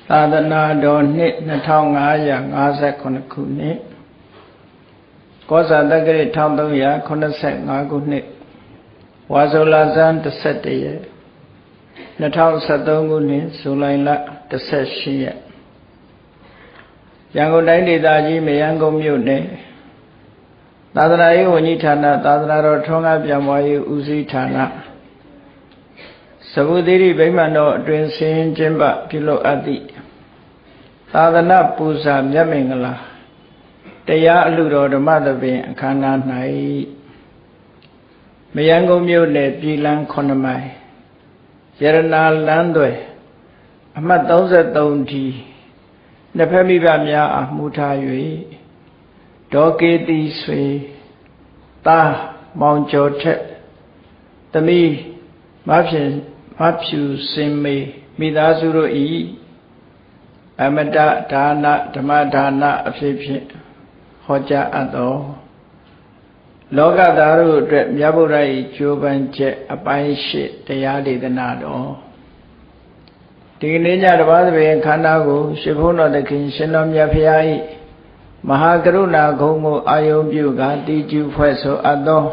သာသနာတော်နှစ်2559ခုနှစ်ကောဇာတက္ကရာ1385ခုနှစ်ဝါဆိုလဇန်17ရက်2013ခုနှစ်ဇူလိုင်လ18ရက်ရန်ကုန်တိုင်းဒေသကြီးမရန်ကုန်မြို့နယ်သာသနာရေးဝန်ကြီးဌာနသာသနာတော်ထွန်းကားပြန်ပွားရေးဦးစီးဌာနသဗ္ဗသီရိဗိမာန်တော်အတွင်ဆင်းကျင်းပပြုလုပ်အပ်သည့်သာသနာပူဇာမြတ်မင်္ဂလာတရားအလှတော်ဓမ္မသဘင်အခမ်းအနား၌မရန်ကုန်မြို့နယ်ပြည်လန်း9မိုင်ရတနာလမ်းသွယ်အမှတ်33ဒီနှစ်ဖက်မိဘများအားမူထား၍ဒေါ်ကေတီဆွေသားမောင်ကျော်ထက်သမီးမဖြူစင်မေမိသားစုတို့ဤအမတဒါနဓမ္မဒါနအဖြစ်ဖြင့်ဟောကြားအပ်သောလောကသားတို့အတွက်မြတ်ဗုဒ္ဓ၏ကြိုးပမ်းချက်အပိုင်း8တရားဒေသနာတော်ဒီကနေ့ညတပါးသဘင်ခန္ဓာကိုရှင်ဘုန်းတော်သခင်ရှင်တော်မြတ်ဖရာ၏မဟာကရုဏာဂုဏ်ကိုအာယုံပြုကာတည်ကျူဖွဲ့ဆိုအပ်သော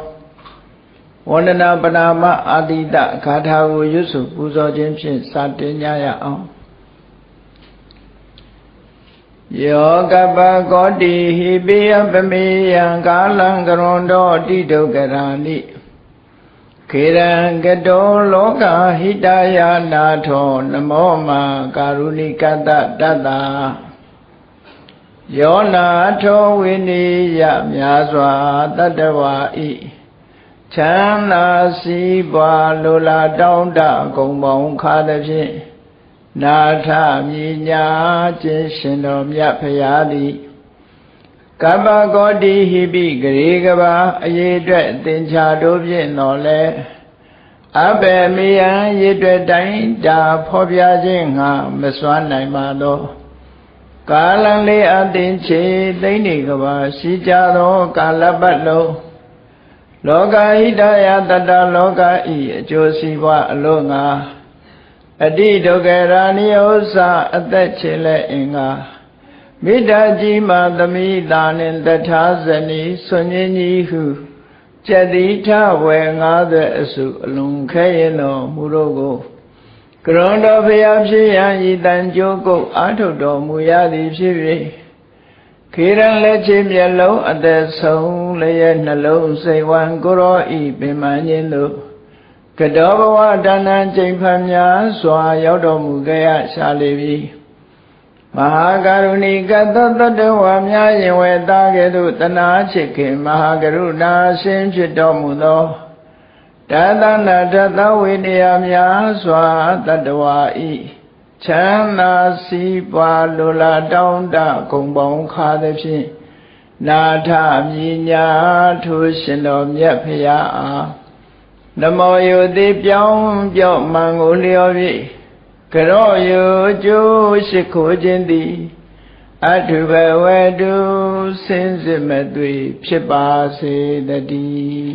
ဝန္ဒနာပနာမအာတိတဂါထာကိုရွတ်ဆိုပူဇော်ခြင်းဖြင့်စတင်ကြရအောင်ယောကပကောတိဟိပိယပမေယံကာလံကရွန်တောတိဒုက္ခရာနိခေရံကတောလောကဟိတယနာထောနမောမာကာရုဏိကတတတ္တာယောနာထောဝိနိယမြာစွာတတ္တဝါဤချမ်းသာစီးပွားလိုလားတောင်းတဂုံပေါင်းခါသဖြင့်နာထမြညာခြင်းရှင်တော်မြတ်ဖရာသည်ကပ္ပကောတိဟိပိဂရေကဘာအရေးအတွက်သင်္ချာတို့ဖြင့်တော်လဲအဘယ်မေယံရေအတွက်တိုင်းတာဖော်ပြခြင်းငါမစွမ်းနိုင်ပါသောကာလံလေးအသင်ချေသိမ့်နေကဘာရှိကြသောကာလပတ်လုံးလောကဟိတယတတ္တလောကဤအကျိုးစီးပွားအလို့ငါအတိဒုက္ခရာနိဥ္စာအသက်ချေလဲအင်္ဂါမိတ္တကြီးမှသမိတာနှင့်တထာဇနီဆွန်ញကြီးဟုကျက်တိထဝေ50အစုအလုံးခဲရင်တော်မူတော့ကိုကရွန်တော်ဖျားဖြစ်ရန်ဤတန်ကြိုးကုတ်အာထုတ်တော်မူရသည်ဖြစ်၍ခေရန်လက်ချေမျက်လုံးအသက်ဆုံးလျက်နှလုံးစိတ်ဝမ်းကိုရောဤပင်မခြင်းတို့ကတောဘဝဒါနံကျိန်ဖန်များစွာရောက်တော်မူခဲ့ရရှာလေပြီမဟာကရုဏီကတတ္တဝါများရင်ဝေသားကဲ့သို့တနာချစ်ခင်မဟာကရုဏာရှင်ဖြစ်တော်မူသောတသနာတသဝိနည်းများစွာတတ္တဝါဤချမ်းသာစီးပွားလိုလားတောင်းတဂုံပေါင်းခါသဖြင့်နာထမြညာထိုရှင်တော်မြတ်ဖရာအားနမောယုတိပြောင်းပြော့မှန်ကိုလျော်၍ကရောယုကျိုးရှိခိုးခြင်းသည်အထုဘဝတုစင်စစ်မသွေဖြစ်ပါစေတည်း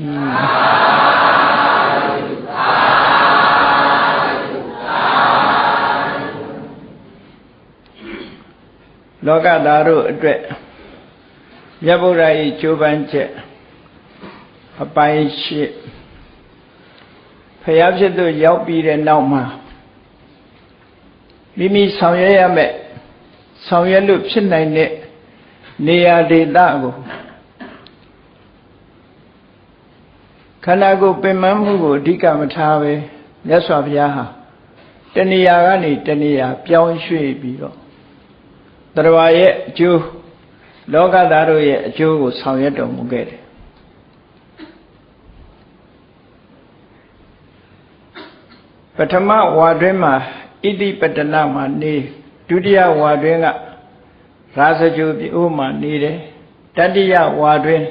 လောကသားတို့အတွက်မြတ်ဗုဒ္ဓ၏ကြိုးပမ်းချက်အပိုင်း8ဖျားဖြစ်သူရောက်ပြီးတဲ့နောက်မှာမိမိဆောင်ရွက်ရမယ်ဆောင်ရွက်လို့ဖြစ်နိုင်တဲ့နေရာဒေသကိုခန္ဓာကိုယ်ပင်မမှုကိုအဓိကမထားပဲမြတ်စွာဘုရားဟာတဏှာကနေတဏှာပြောင်းရွှေ့ပြီးတော့တရားရဲ့အကျိုးလောကသားတို့ရဲ့အကျိုးကိုဆောင်ရွက်တော်မူခဲ့တယ်ပထမဝါတွင်မှာဣတိပတ္တနာမှာနေဒုတိယဝါတွင်ကရာဇဂုပြုမှာနေတယ်တတိယဝါတွင်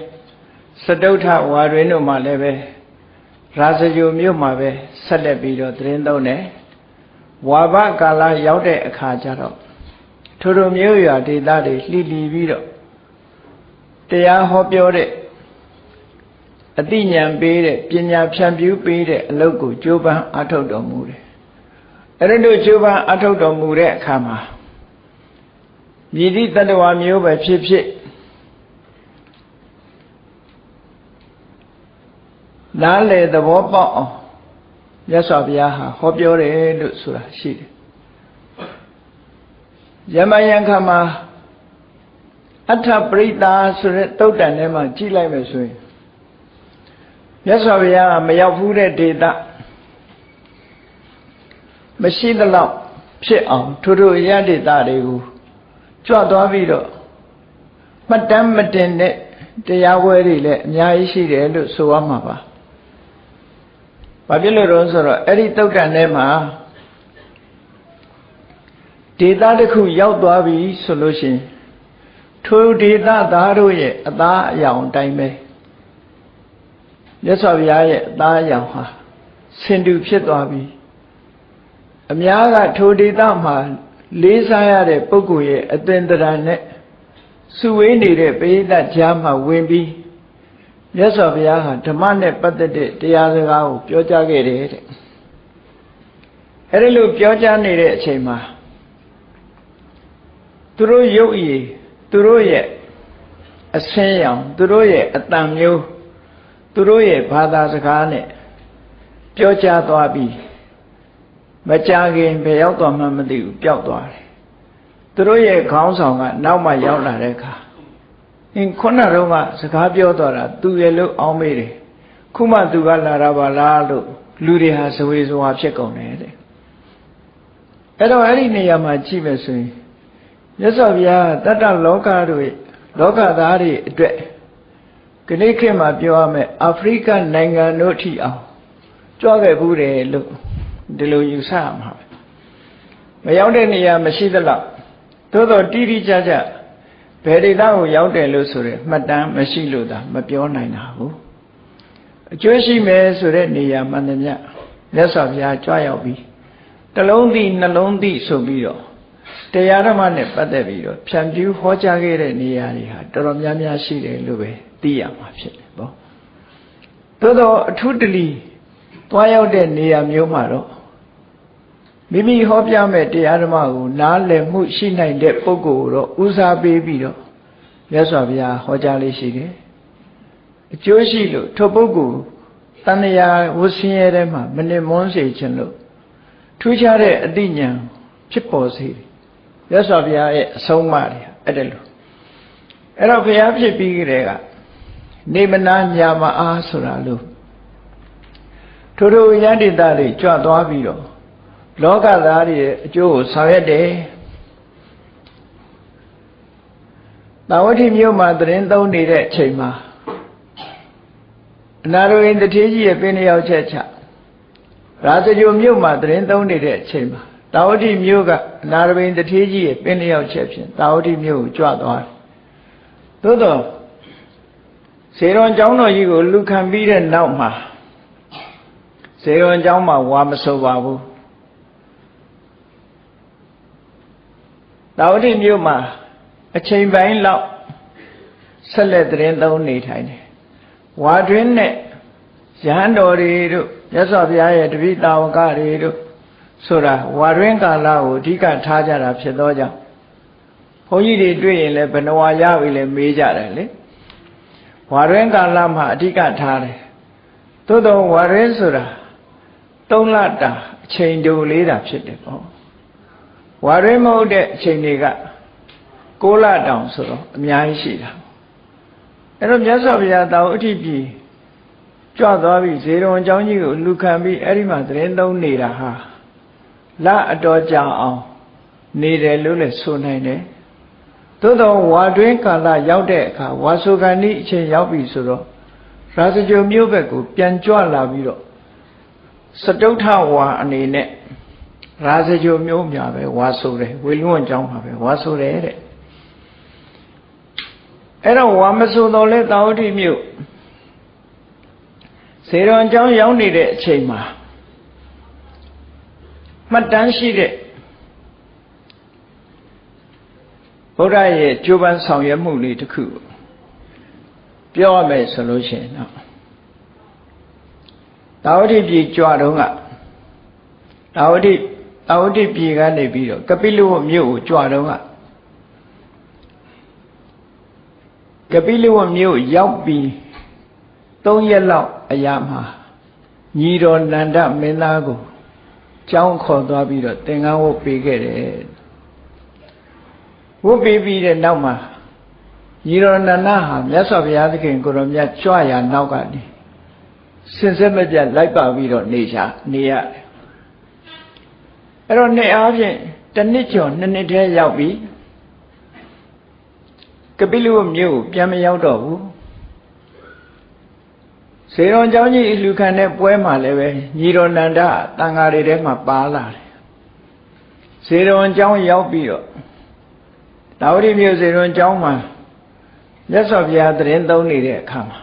စတုထဝါတွင်တို့မှာလည်းပဲရာဇဂုမြို့မှာပဲဆက်လက်ပြီးတော့သတင်းသုံးတယ်ဝါဘကာလရောက်တဲ့အခါကျတော့ထိုလိုမျိုးရွာဒေသတွေလှီပြီးတော့တရားဟောပြောတဲ့အသိဉာဏ်ပေးတဲ့ပညာဖြန့်ဖြူးပေးတဲ့အလုပ်ကိုကြိုးပမ်းအထောက်တော်မူတယ်အဲ့ဒါတို့ကြိုးပမ်းအထောက်တော်မူတဲ့အခါမှာ မြည်သည့်တတ္တဝါမျိုးပဲဖြစ်ဖြစ်နားလေသဘောပေါက်အောင်မြတ်စွာဘုရားဟာဟောပြောတယ်လို့ဆိုတာရှိတယ်ယမယံခမှာအထပရိသဆိုတဲ့တုတ်တန်ထဲမှာကြည့်လိုက်မယ်ဆိုရင်မြတ်စွာဘုရားမရောက်ဘူးတဲ့ဒေသမရှိသလောက်ဖြစ်အောင်ထို့အရဒေသတွေကိုကြွသွားပြီးတော့မှတ်တမ်းမတင်တဲ့တရားဝဲတွေလည်းအများကြီးရှိတယ်လို့ဆိုရမှာပါ။ဘာဖြစ်လို့လဲဆိုတော့အဲ့ဒီတုတ်တန်ထဲမှာဒေသတစ်ခုရောက်သွားပြီဆိုလို့ရှိရင်ထိုဒေသသားတို့ရဲ့အသားအရောင်အတိုင်းပဲမြတ်စွာဘုရားရဲ့အသားအရောင်ဟာဆင်တူဖြစ်သွားပြီအများကထိုဒေသမှာလေးစားရတဲ့ပုဂ္ဂိုလ်ရဲ့အသင်္တရာနဲ့စုဝေးနေတဲ့ပရိသတ်ကြားမှာဝင်ပြီးမြတ်စွာဘုရားဟာဓမ္မနဲ့ပတ်သက်တဲ့တရားစကားကိုပြောကြားခဲ့တယ်တဲ့အဲဒီလိုပြောကြားနေတဲ့အချိန်မှာသူတို့ရုပ်ရည်သူတို့ရဲ့အဆင်းရောင်သူတို့ရဲ့အတန်မျိုးသူတို့ရဲ့ဘာသာစကားနဲ့ပြောကြားသွားပြီးမကြာခင်ဘယ်ရောက်သွားမှမသိဘူးပျောက်သွားတယ်သူတို့ရဲ့ခေါင်းဆောင်ကနောက်မှရောက်လာတဲ့အခါခုနကတော့ကစကားပြောသွားတာသူရဲ့လို့အောင်းမေးတယ်ခုမှသူကလာတာပါလားလို့လူတွေဟာဇဝေဇဝါဖြစ်ကုန်တယ်တဲ့အဲ့တော့အဲ့ဒီနေရာမှာကြည့်မယ်ဆိုရင်မြတ်စွာဘုရားတတ္တလောကတို့လောကသားတွေအတွက်ခဏခေတ်မှာပြောရမယ်အာဖရိကနိုင်ငံတို့ထိအောင်ကြွခဲ့ဘူးတယ်လို့ဒီလိုယူဆရမှာပဲမရောက်တဲ့နေရာမရှိသလောက်သို့တော့တိတိကျကျဘယ်ဒေသကိုရောက်တယ်လို့ဆိုရဲမှတ်တမ်းမရှိလို့သာမပြောနိုင်တာဘူးအကျိုးရှိမယ်ဆိုတဲ့နေရာမှန်သမျှမြတ်စွာဘုရားကြွရောက်ပြီးတစ်လုံးသိနှလုံးသိဆိုပြီးတော့တရားဓမ္မနဲ့ပတ်သက်ပြီးတော့ဖြန့်ဖြူးဟောကြားခဲ့တဲ့နေရာတွေဟာတော်တော်များများရှိတယ်လို့ပဲသိရမှာဖြစ်တယ်ပေါ့သို့တော့အထူးတလီသွားရောက်တဲ့နေရာမျိုးမှာတော့မိမိဟောပြမဲ့တရားဓမ္မကိုနားလည်မှုရှိနိုင်တဲ့ပုဂ္ဂိုလ်တော့ဦးစားပေးပြီးတော့မြတ်စွာဘုရားဟောကြားလေးရှိတယ်အကျိုးရှိလို့ထိုပုဂ္ဂိုလ်တဏှာဝဆင်းရဲထဲမှာမနစ်မွန်းစေခြင်းလို့ထူးခြားတဲ့အသိဉာဏ်ဖြစ်ပေါ်စေတယ်မြတ်စွာဘုရားရဲ့အဆုံးအမတွေအဲ့ဒါလို့အဲ့တော့ဘုရားဖြစ်ပြီးကြတဲ့ကနေမနာညာမအားဆိုတာလို့ထိုရတ္တိတတွေကြွသွားပြီးတော့လောကသားတွေရဲ့အကျိုးကိုဆောင်ရွက်တယ်။တာဝတိမြို့မှာသတင်းသုံးနေတဲ့အချိန်မှာအနာရဝိန်တထေးကြီးရဲ့ပင်လျောက်ချက်ချရာဇဂိုမြို့မှာသတင်းသုံးနေတဲ့အချိန်မှာတာဝတိမြို့ကအနာရဝိန်တထေးကြီးရဲ့ပင်လျောက်ချက်ဖြင့်တာဝတိမြို့ကိုကြွသွားတယ်။သို့တော့ဇေရွန်ကျောင်းတော်ကြီးကိုလူခံပြီးတဲ့နောက်မှာဇေရွန်ကျောင်းမှာဝါမဆိုပါဘူးတာဝတိမြို့မှာအချိန်ပိုင်းလောက်ဆက်လက်သတင်းသုံးနေထိုင်တယ်ဝါတွင်းနဲ့ရဟန်းတော်တွေတို့မြတ်စွာဘုရားရဲ့တပည့်တာဝကတွေတို့ဆိုတာဝါတွင်းကာလကိုအဓိကထားကြတာဖြစ်သောကြောင့်ဘုန်းကြီးတွေတွေ့ရင်လည်းဘယ်နှဝါရပြီလဲမေးကြတယ်လေဝါတွင်းကာလမှာအဓိကထားတယ်သို့တော့ဝါတွင်းဆိုတာ3လတာအချိန်တိုလေးတာဖြစ်တယ်ပေါ့ဝါတွင်းမဟုတ်တဲ့အချိန်တွေက6လတောင်ဆိုတော့အများကြီးရှိတာအဲ့တော့မြတ်စွာဘုရားတောင်အဋ္ဌိပြည်ကြွသွားပြီးဇေရွန်ကျောင်းကြီးကိုလူခံပြီးအဲ့ဒီမှာသတင်းသုံးနေတာဟာလအတော်ကြာအောင်နေတယ်လို့လည်းဆိုနိုင်တယ်သို့တော့ဝါတွင်းကာလရောက်တဲ့အခါဝါဆိုကန်ဤအချိန်ရောက်ပြီဆိုတော့ရာဇဂိုမြို့ဘက်ကိုပြန်ကြွလာပြီးတော့စတုထဝါအနေနဲ့ရာဇဂိုမြို့မြပဲဝါဆိုတယ်ဝေလွန်းကျောင်းမှာပဲဝါဆိုတယ်တဲ့အဲ့တော့ဝါမဆိုတော့လဲတာဝတိမြို့ဇေရွန်ကျောင်းရောက်နေတဲ့အချိန်မှာမှတ်တမ်းရှိတဲ့ဘုရားရဲ့ကြိုးပမ်းဆောင်ရွက်မှုလေးတစ်ခုပြောရမယ်ဆိုလို့ရှိရင်တော့တာဝတိပြည်ကြွတော့ကတာဝတိပြည်ကနေပြီးတော့ကပိလဝမြို့ကိုကြွတော့က ကပိလဝမြို့ရောက်ပြီး3 ရက်လောက်အရာမှာညီတော်နန္ဒမင်းသားကိုကျောင်းခေါ်သွားပြီးတော့သင်္ကန်းဝတ်ပေးခဲ့တယ်ဝတ်ပေးပြီးတဲ့နောက်မှာညီတော်နန္ဒဟာမြတ်စွာဘုရားသခင်ကိုရောမြတ်ကြွရာနောက်ကနေစင်စစ်မပြတ်လိုက်ပါပြီးတော့နေရတယ်အဲ့တော့နှစ်အားဖြင့်တစ်နှစ်ကျော်2 နှစ်တည်းရောက်ပြီးကပိလဝမြို့ကိုပြန်မရောက်တော့ဘူးစေတော်เจ้าကြီးအလှခံတဲ့ပွဲမှာလည်းပဲညီတော်နန္ဒတန်ဃာတွေထဲမှာပါလာတယ်စေတော်เจ้าရောက်ပြီးတော့တာဝတိမြို့စေတော်เจ้าမှာမြတ်စွာဘုရားတရင်သုံးနေတဲ့အခါမှာ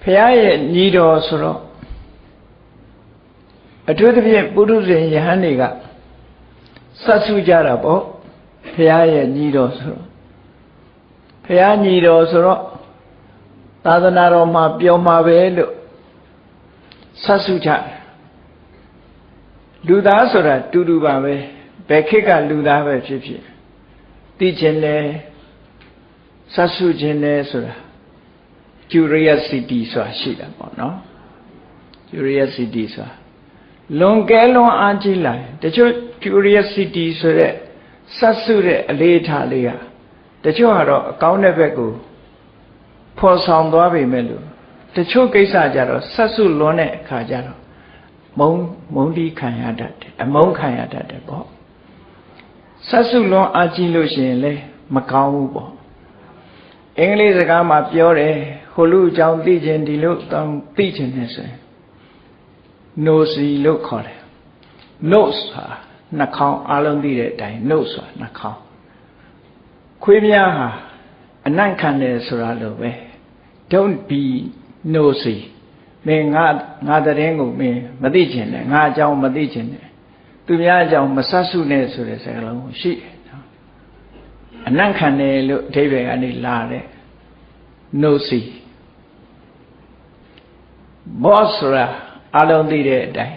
ဘုရားရဲ့ညီတော်ဆိုတော့အထူးသဖြင့်ပုရုဇဉ်ယဟန်တွေကစတ်ဆုကြတာပေါ့ဘုရားရဲ့ညီတော်ဆိုတော့ဘုရားညီတော်ဆိုတော့သာသနာတော်မှာပြောမှာပဲလို့စတ်ဆုကြလူသားဆိုတာတူတူပါပဲဘယ်ခေတ်ကလူသားပဲဖြစ်ဖြစ်သိခြင်းလဲစတ်ဆုခြင်းလဲဆိုတာ curiosity ဆိုတာရှိတာပေါ့နော် curiosity ဆိုတာလွန်ကဲလွန်အားကြီးလာတချို့ curiosity ဆိုတဲ့စတ်ဆုတဲ့အလေးထားလေးကတချို့ကတော့အကောင်းတဲ့ဘက်ကိုဖော်ဆောင်သွားပေမဲ့လို့တချို့ကိစ္စကြတော့စတ်ဆုလွန်တဲ့အခါကျတော့မုန်းတီးခံရတတ်တယ်အမုန်းခံရတတ်တယ်ပေါ့စတ်ဆုလွန်အားကြီးလို့ရှိရင်လည်းမကောင်းဘူးပေါ့အင်္ဂလိပ်စကားမှာပြောတယ်ဟိုလူအကြောင်းသိခြင်းဒီလိုတောင်းသိခြင်းနဲ့ဆိုရင် nosy လို့ခေါ်တယ် nose ဟာနှာခေါင်းအလုံးသိတဲ့အတိုင်း nose ဆိုတာနှာခေါင်းခွေးများဟာအနံ့ခံတယ်ဆိုတာလို့ပဲ don't be nosy မင်းငါတဲ့ရင်ကိုမင်းမသိချင်နဲ့ငါအကြောင်းမသိချင်နဲ့သူများအကြောင်းမဆတ်ဆုနဲ့ဆိုတဲ့စကားလုံးရှိတယ်နော်အနံ့ခံတယ်လို့အဓိပ္ပာယ်ကနေလာတဲ့ nosy boss ဆိုတာအလုံးသိတဲ့အတိုင်း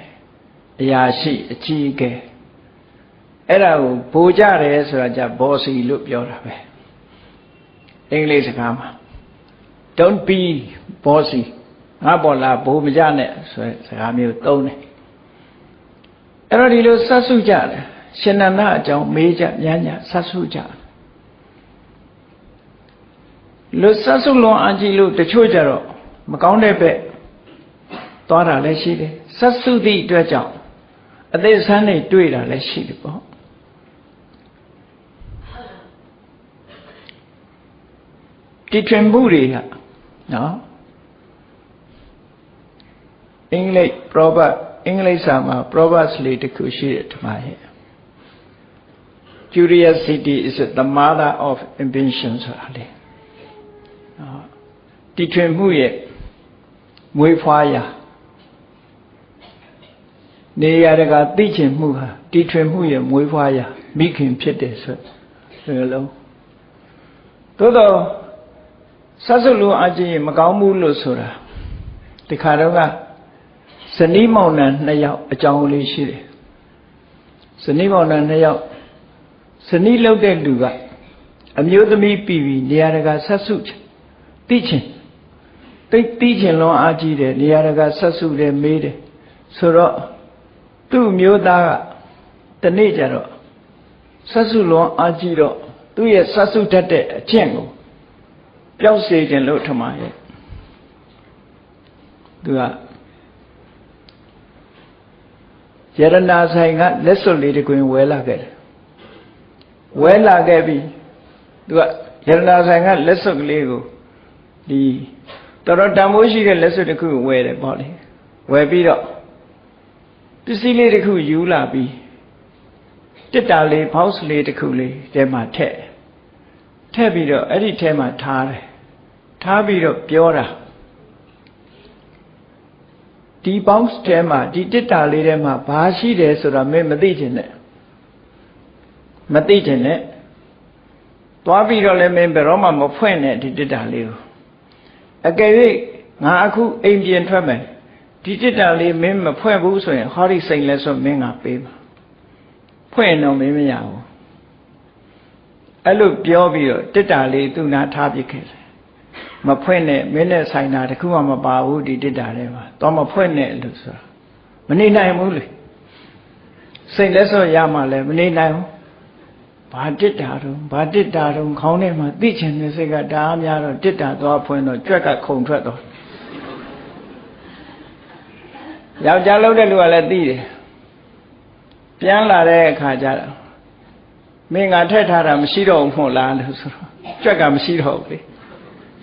အရာရှိအကြီးအကဲအဲ့ဒါကိုဗိုလ်ကြတယ်ဆိုတာじゃ bossy လို့ပြောတာပဲအင်္ဂလိပ်စကားမှာ don't be bossy ငါပေါ်လာဘိုးမကြနဲ့ဆိုတဲ့စကားမျိုးသုံးတယ်အဲ့တော့ဒီလိုစတ်ဆုကြတယ်ရှင်နန္ဒအကြောင်းမေးကြညညစတ်ဆုကြလူစတ်ဆုလွန်အကြည့်လို့တချို့ကြတော့မကောင်းတဲ့ဘက်သွားတာလည်းရှိတယ်စတ်ဆုသည့်အတွက်ကြောင့်အသေးဆန်းနေတွေ့တာလည်းရှိတယ်ပေါ့တီထွင်မှုတွေကနော်အင်္ဂလိပ် proverb အင်္ဂလိပ်စာမှာ proverbs လေးတစ်ခုရှိတယ်ဒီမှာရဲ့ curiosity is the mother of invention ဆိုတာလေတီထွင်မှုရဲ့မွေးဖွားရာနေရာတကာသိချင်မှုဟာတီထွင်မှုရဲ့မွေးဖွားရာမိခင်ဖြစ်တယ်ဆိုတဲ့လုံးသို့တော့စတ်ဆုလို့အကြည့်မကောင်းဘူးလို့ဆိုတာဒီခါတော့ကဇနီးမောင်နှံ2 ယောက်အကြောင်းလေးရှိတယ်ဇနီးမောင်နှံ2 ယောက်ဇနီးလုပ်တဲ့လူကအမျိုးသမီးပြီးပြီးနေရာတကာစတ်ဆုသိချင်သိချင်လွန်အားကြီးတယ်နေရာတကာစတ်ဆုတယ်မေးတယ်ဆိုတော့သူ့မျိုးသားကတနေ့ကျတော့စတ်ဆုလွန်အားကြီးတော့သူ့ရဲ့စတ်ဆုတတ်တဲ့အကျင့်ကိုပျောက်စေခြင်းလို့ထမရဲ့သူကယရနာဆိုင်ကလက်စွပ်လေးတစ်ကွင်းဝဲလာခဲ့တယ်ဝဲလာခဲ့ပြီးသူကယရနာဆိုင်ကလက်စွပ်ကလေးကိုဒီတော်တော်တန်ဖိုးရှိတဲ့လက်စွပ်တစ်ခုဝဲတယ်ပေါ့လေဝဲပြီးတော့ပစ္စည်းလေးတစ်ခုယူလာပြီးတစ်တာလေးဘောက်စ်လေးတစ်ခုလေးထဲမှာထည့်ပြီးတော့အဲ့ဒီထဲမှာထားတယ်ထားပြီးတော့ပြောတာဒီဘောက်စ်ထဲမှာဒီတစ်တာလေးထဲမှာဘာရှိတယ်ဆိုတာမင်းမသိချင်နဲ့သွားပြီးတော့လည်းမင်းဘယ်တော့မှမဖွင့်နဲ့ဒီတစ်တာလေးကိုအကယ်၍ငါအခုအိမ်ပြင်ထွက်မယ်ဒီတစ်တာလေးမင်းမဖွင့်ဘူးဆိုရင်ဟောဒီစိန်လဲဆိုမင်းကပေးမှာဖွင့်တော့မင်းမရဘူး အဲ့လိုပြောပြီးတော့တစ်တာလေးသူ့နာထားပြခဲ့တယ်မဖွင့်နဲ့မင်းနဲ့ဆိုင်တာတခုမှမပါဘူးဒီတစ်တာထဲမှာတော့မဖွင့်နဲ့လို့ဆိုတာမနေနိုင်ဘူးလေစိတ်လက်စော့ရမှလည်းမနေနိုင်ဘူးဘာတစ်တာတော့ခေါင်းထဲမှာသိချင်တဲ့စိတ်ကတအားများတော့တစ်တာသွားဖွင့်တော့ကြွက်ကခုန်ထွက်တော့ယောက်ျားလုံးတဲ့လူကလည်းသိတယ်ပြန်လာတဲ့အခါကျတော့မင်းငါထက်ထားတာမရှိတော့ဘူးမို့လားလို့ဆိုတော့ကြွက်ကမရှိတော့ဘူးလေ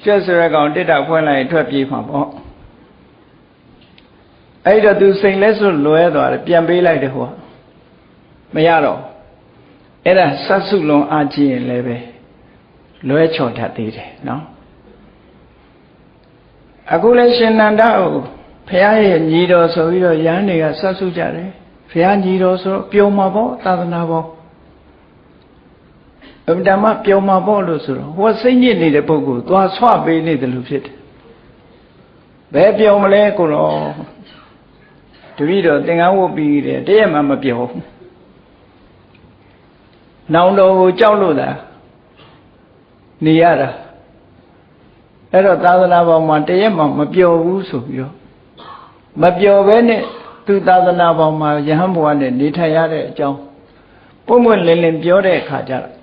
ကြွက်ဆိုရကောင်တစ်တာဖွင့်လိုက်ထွက်ပြေးမှာပေါ့အဲ့တော့သူစိန်လဲဆိုလွဲသွားတယ်ပြန်ပေးလိုက်တယ်ဟိုကမရတော့အဲ့ဒါစတ်စုလုံးအားကြည့်ရင်လည်းပဲလွဲချော်တတ်သေးတယ်နော်အခုလည်းရှင်နန္ဒကိုဘုရားရဲ့ညီတော်ဆိုပြီးတော့ယန်းတွေကစတ်စုကြတယ်ဘုရားညီတော်ဆိုတော့ပျော်မှာပေါ့သာသနာပေါ့အမှန်တမ်းပျော်မှာပေါ့လို့ဆိုတော့ဟိုစိတ်ညစ်နေတဲ့ပုဂ္ဂိုလ်သွားဆွပေးနေတယ်လို့ဖြစ်တယ်ဘယ်ပျော်မလဲကိုတော့တပည့်တော်သင်္ကန်းဝတ်ပြီးတယ်တရက်မှမပျော်ဘူးနောင်တော်ကိုကြောက်လို့သာနေရတာအဲ့တော့သာသနာပေါ်မှာတရက်မှမပျော်ဘူးဆိုပြီးတော့မပျော်ဘဲနဲ့သူသာသနာပေါ်မှာယဟန်ဘဝနဲ့နေထိုင်ရတဲ့အကြောင်းပုံမှန်လင်းလင်းပြောတဲ့အခါကျတော့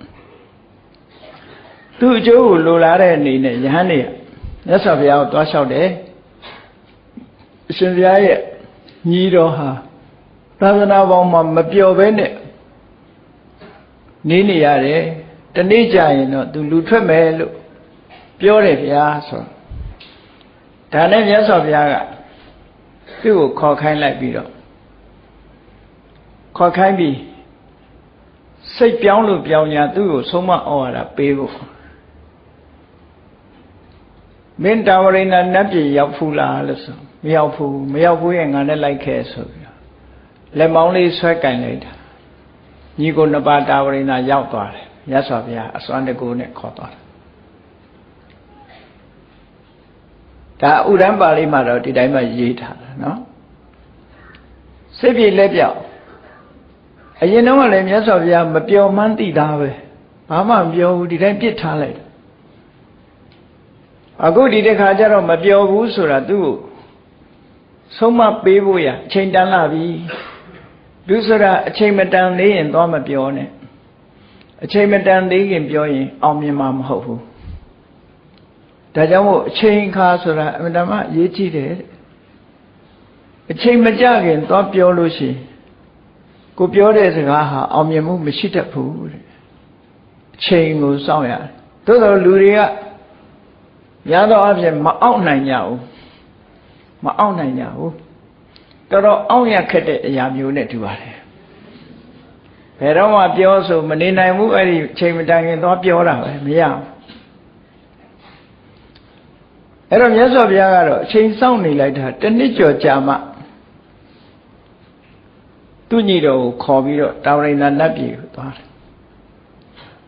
သူ့အကျိုးကိုလိုလားတဲ့အနေနဲ့ယဟန်တွေကမြတ်စွာဘုရားကိုတွားလျှောက်တယ်အရှင်ဘုရားရဲ့ညီတော်ဟာသာသနာပေါ်မှာမပျော်ဘဲနဲ့နေရတယ်တနေ့ကျရင်တော့သူလူထွက်မယ်လို့ပြောတယ်ဗျာဆိုဒါနဲ့မြတ်စွာဘုရားကသူ့ကိုခေါ်ခိုင်းလိုက်ပြီးတော့ခေါ်ခိုင်းပြီးစိတ်ပြောင်းလို့ပြောင်းညာသူ့ကိုဆုံးမဩဝါဒပေးဖို့မင်းတာဝရိဏနတ်ပြည်ရောက်ဖူးလားလို့ဆိုမရောက်ဘူးရဲ့ငါနဲ့လိုက်ခဲ့ဆိုပြီးတော့လက်မောင်းလေးဆွဲကင်လိုက်တာညီကိုနှစ်ပါးတာဝရိဏရောက်သွားတယ်မြတ်စွာဘုရားအစွမ်းတကူနဲ့ခေါ်သွားတာဒါဥဒ္ဒံပါဠိမှာတော့ဒီတိုင်းမှရေးထားတာနော်စိတ်ပြေလက်ပြောက်အရင်တော့ကလည်းမြတ်စွာဘုရားမပြောမှန်းသိတာပဲဘာမှမပြောဘူးဒီတိုင်းပြစ်ထားလိုက်တယ်အခုဒီတစ်ခါကျတော့မပြောဘူးဆိုတာသူ့ကိုဆုံးမပေးဖို့ရအချိန်တန်လာပြီသူဆိုတာအချိန်မတန်သေးရင်သွားမပြောနဲ့အချိန်မတန်သေးခင်ပြောရင်အောင်မြင်မှာမဟုတ်ဘူးဒါကြောင့်မို့အချိန်ခါဆိုတာအမှန်တမ်းအရေးကြီးတယ်အချိန်မကြခင်သွားပြောလို့ရှိရင်ကိုပြောတဲ့စကားဟာအောင်မြင်မှုမရှိတတ်ဘူးတဲ့အချိန်ကိုစောင့်ရတယ်သို့တော်လူတွေကရတော့အဖြစ်မအောင်နိုင်ကြဘူးတော်တော်အောင်ရခက်တဲ့အရာမျိုးနဲ့တူပါတယ်ဘယ်တော့မှပြောဆိုမနေနိုင်ဘူးအဲ့ဒီအချိန်မတိုင်ခင်သွားပြောတာပဲမရဘူးအဲ့တော့မြတ်စွာဘုရားကတော့အချိန်စောင့်နေလိုက်တာတစ်နှစ်ကျော်ကြာမှသူညီတော်ကိုခေါ်ပြီးတော့တာဝရိဏနတ်ပြည်ကိုသွားတယ်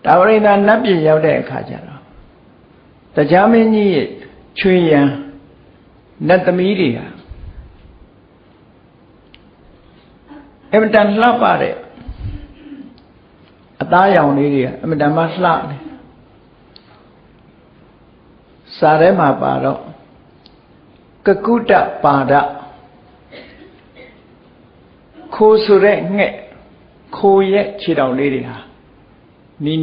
တာဝရိဏနတ်ပြည်ရောက်တဲ့အခါကျတော့တရားမင်းကြီးရဲ့ချွေရန်နတ်သမီးတွေဟာအမတန်လှပတဲ့အသားရောင်လေးတွေကအမတန်မှလှတယ်စာထဲမှာပါတော့ကကုတ္တပါဒခိုးဆိုတဲ့ငှက်ခိုးရဲ့ခြေထောက်လေးတွေဟာနီ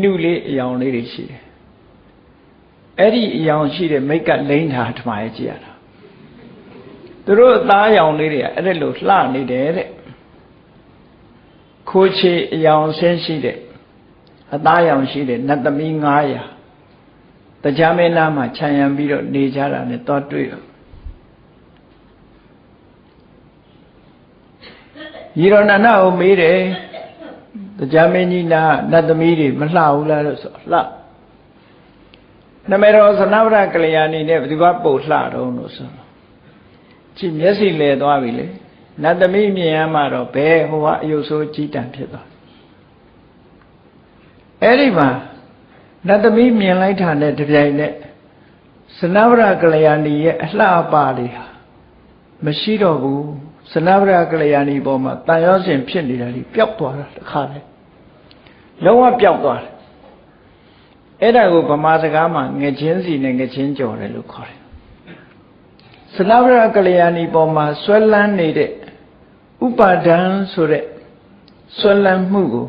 နုလေးအယောင်လေးတွေရှိတယ်အဲ့ဒီအယောင်ရှိတဲ့မိတ်ကလိမ့်တာထမရဲ့ကြည့်ရတာသူတို့အသားရောင်လေးတွေကအဲ့ဒါလိုလှနေတယ်တဲ့ခိုးချေအယောင်ဆင်းရှိတဲ့အသားရောင်ရှိတဲ့နတ်သမီး900တရားမင်းသားမှာခြံရံပြီးတော့နေကြတာနဲ့တော့တွေ့တော့ညီတော်နန္ဒကိုမေးတယ်တရားမင်းကြီးနာနတ်သမီးတွေမလှဘူးလားလို့ဆိုလှနမေတော်သနဝရကလျာဏီနဲ့ဘယ်သူကပို့လှတော့လို့ဆိုကြည့်မျက်စိလဲသွားပြီလေနတ်သမီးမြင်ရမှတော့ဘယ်ဟိုကအယုဆိုးကြီးတန်ဖြစ်သွားအဲ့ဒီမှာနတ်သမီးမြင်လိုက်တာနဲ့တပြိုင်နက်သနဝရကလျာဏီရဲ့အလှအပလေးဟာမရှိတော့ဘူးသနဝရကလျာဏီပေါ်မှာတန်ရောစဉ်ဖြစ်နေတာကြီးပျောက်သွားတာတခါလေ လုံးဝပျောက်သွားတယ်အဲ့ဒါကိုဗမာစကားမှာငချင်းစီနဲ့ငချင်းကြော်တယ်လို့ခေါ်တယ်စနဗရကလျာဏီပေါ်မှာဆွဲလန်းနေတဲ့ဥပါဒံဆိုတဲ့ဆွဲလန်းမှုကို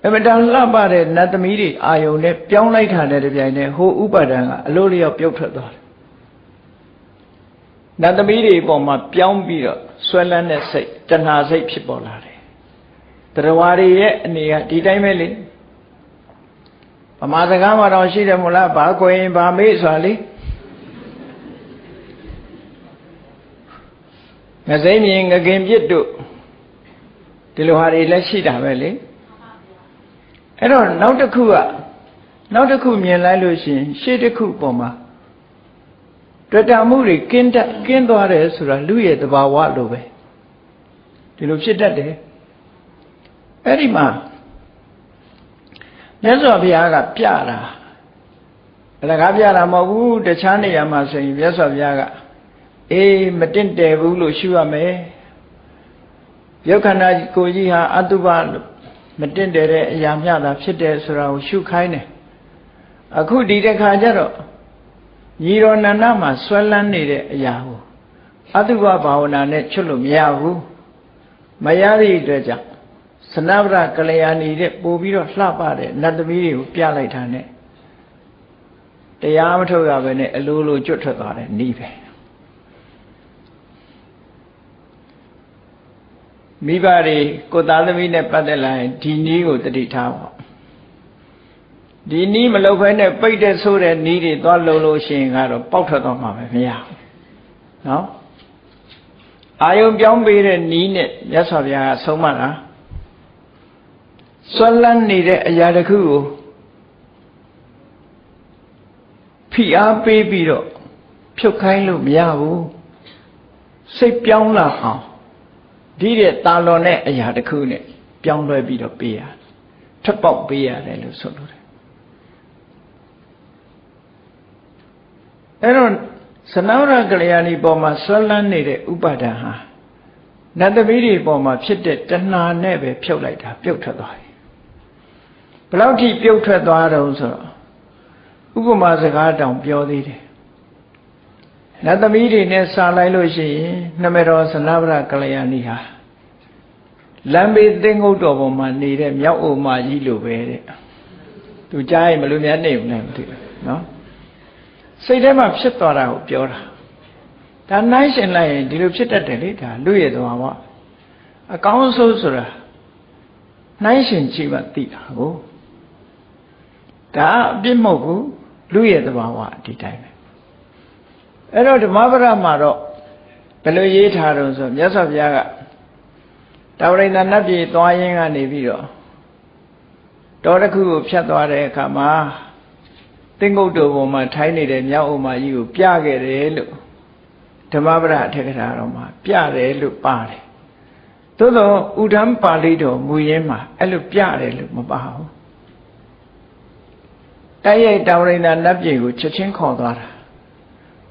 အမတန်လှပတဲ့နတ်သမီးတွေအာယုန်နဲ့ပြောင်းလိုက်တာတဲ့ကြိုင်နဲ့ဟိုဥပါဒံကအလိုလျောက်ပြုတ်ထွက်သွားတယ်နတ်သမီးတွေပေါ်မှာပြောင်းပြီးတော့ဆွဲလန်းတဲ့စိတ်တဏှာစိတ်ဖြစ်ပေါ်လာတယ်တရားဝါတွေရဲ့အနေကဒီတိုင်းပဲလေဗမာစကားမှာတော့ရှိတယ်မို့လားဘာကိုရင်ဘာမေးဆိုတာလေငစိမ့်မြင်ငကင်ပြစ်တို့ဒီလိုဟာတွေလည်းရှိတာပဲလေအဲ့တော့နောက်တစ်ခုမြင်လိုက်လို့ရှိရင်ရှေ့တစ်ခုပေါ်မှာတွေ့တာမှုတွေကင်းသွားတယ်ဆိုတာလူရဲ့သဘာဝလိုပဲဒီလိုဖြစ်တတ်တယ်အဲ့ဒီမှာမြတ်စွာဘုရားကပြတာအလကားပြတာမဟုတ်ဘူးတခြားနေရာမှာဆိုရင်မြတ်စွာဘုရားကအေးမတင့်တယ်ဘူးလို့ရှုရမယ်ယုတ်ခန္ဓာကိုယ်ကြီးဟာအတုပလို့မတင့်တယ်တဲ့အရာမျှတာဖြစ်တယ်ဆိုတာကိုရှုခိုင်းတယ်အခုဒီတစ်ခါကျတော့ညီတော်နန္ဒမှာဆွဲလန်းနေတဲ့အရာကိုအတုပဘာဝနာနဲ့ချွတ်လို့မရဘူးမရသည့်အတွက်ကြောင့်စနဗရကလျာဏီတဲ့ပို့ပြီးတော့လှပတဲ့နတ်သမီးတွေကိုပြလိုက်တာနဲ့တရားမထုတ်ရဘဲနဲ့အလိုလိုကျွတ်ထွက်သွားတယ်နီးပဲမိဘတွေကိုသားသမီးနဲ့ပတ်သက်လာရင်ဒီနီးကိုတတိထားပါဒီနီးမလုပ်ဘဲနဲ့ပိတ်တဲ့ဆိုးတဲ့နီးတွေသွားလုံလို့ရှိရင်ကတော့ပေါက်ထွက်သွားမှာပဲမရဘူးနော်အာယုံပြောင်းပေးတဲ့နီးနဲ့မြတ်စွာဘုရားကဆုံးမတာဆွဲလန်းနေတဲ့အရာတစ်ခုကိုဖိအားပေးပြီးတော့ဖြုတ်ခိုင်းလို့မရဘူးစိတ်ပြောင်းလာအောင်ဒီတဲ့တာလွန်တဲ့အရာတစ်ခုနဲ့ပြောင်းလဲပြီးတော့ပေးရထပ်ပေါက်ပေးရတယ်လို့ဆိုလိုတယ်အဲ့တော့စနဝရကလျာဏီပေါ်မှာဆွဲလန်းနေတဲ့ဥပါဒံဟာနတ်သမီးတွေပေါ်မှာဖြစ်တဲ့တဏှာနဲ့ပဲဖြုတ်လိုက်တာပြုတ်ထွက်သွားတယ်ဘယ်လောက်ထိပြုတ်ထွက်သွားတော့ဆိုတော့ဥပမာစကားတောင်ပြောသေးတယ်နတ်သမီးတွေနဲ့စာလိုက်လို့ရှိရင်နှမတော်စနဗရကလျာဏီဟာလမ်းဘေးသင်္ကုတ်တော်ပေါ်မှာနေတဲ့မြောက်အိုမကြီးလိုပဲတဲ့သူကြားရင်မလို့များနေဘူးလည်းမသိဘူးနော်စိတ်ထဲမှာဖြစ်သွားတာကိုပြောတာဒါနိုင်ရှင်လိုက်ရင်ဒီလိုဖြစ်တတ်တယ်လေဒါလူရဲ့သဘာဝအကောင်းဆုံးဆိုတာနိုင်ရှင်ကြည့်မှသိတာကိုဒါအပြစ်မဟုတ်ဘူးလူရဲ့သဘာဝဒီတိုင်းပဲအဲ့တော့ဓမ္မပဒမှာတော့ဘယ်လိုရေးထားတော့ဆိုမြတ်စွာဘုရားကတာဝရိန္ဒနတ်ပြည်သွားရင်းကနေပြီးတော့တောတစ်ခုကိုဖြတ်သွားတဲ့အခါမှာသင်္ကုတ်တော်ပေါ်မှာထိုင်းနေတဲ့မြောက်အိုမကြီးကိုပြခဲ့တယ်လို့ဓမ္မပဒအထက်ကထာတော်မှာပြတယ်လို့ပါတယ်သို့တော့ဥဒ္ဓံပါဠိတော်မူရင်းမှာအဲ့လိုပြတယ်လို့မပါဘူးတိုက်ရိုက်တာဝရိန္ဒနတ်ပြည်ကိုချက်ချင်းခေါ်သွားတာ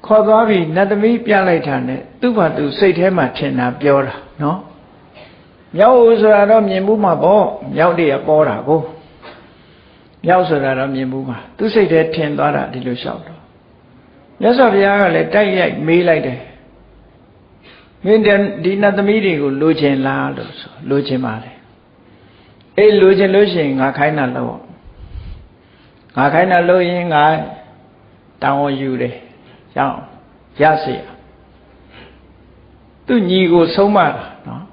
ခေါ်သွားပြီးနတ်သမီးပြလိုက်တာနဲ့သူ့ဘာသူစိတ်ထဲမှာထင်တာပြောတာနော်မြောက်အိုဆိုတာတော့မြင်မှုမှာပေါ့မြောက်တည်းကပေါ်တာကိုမြောက်ဆိုတာတော့မြင်မှုမှာသူစိတ်ထဲထင်သွားတာဒီလိုလျှောက်တော့မြတ်စွာဘုရားကလည်းတိုက်ရိုက်မေးလိုက်တယ်မင်းဒီနတ်သမီးတွေကိုလိုချင်လားလို့ဆိုလိုချင်ပါလေအေးလိုချင်လို့ရှိရင်ငါခိုင်းတာလို့ငါခိုင်းတာလို့ရင်ငါတောင်းဝန်ယူတယ်ကြောင်းရစေသူညီကိုဆုံးမတာနော်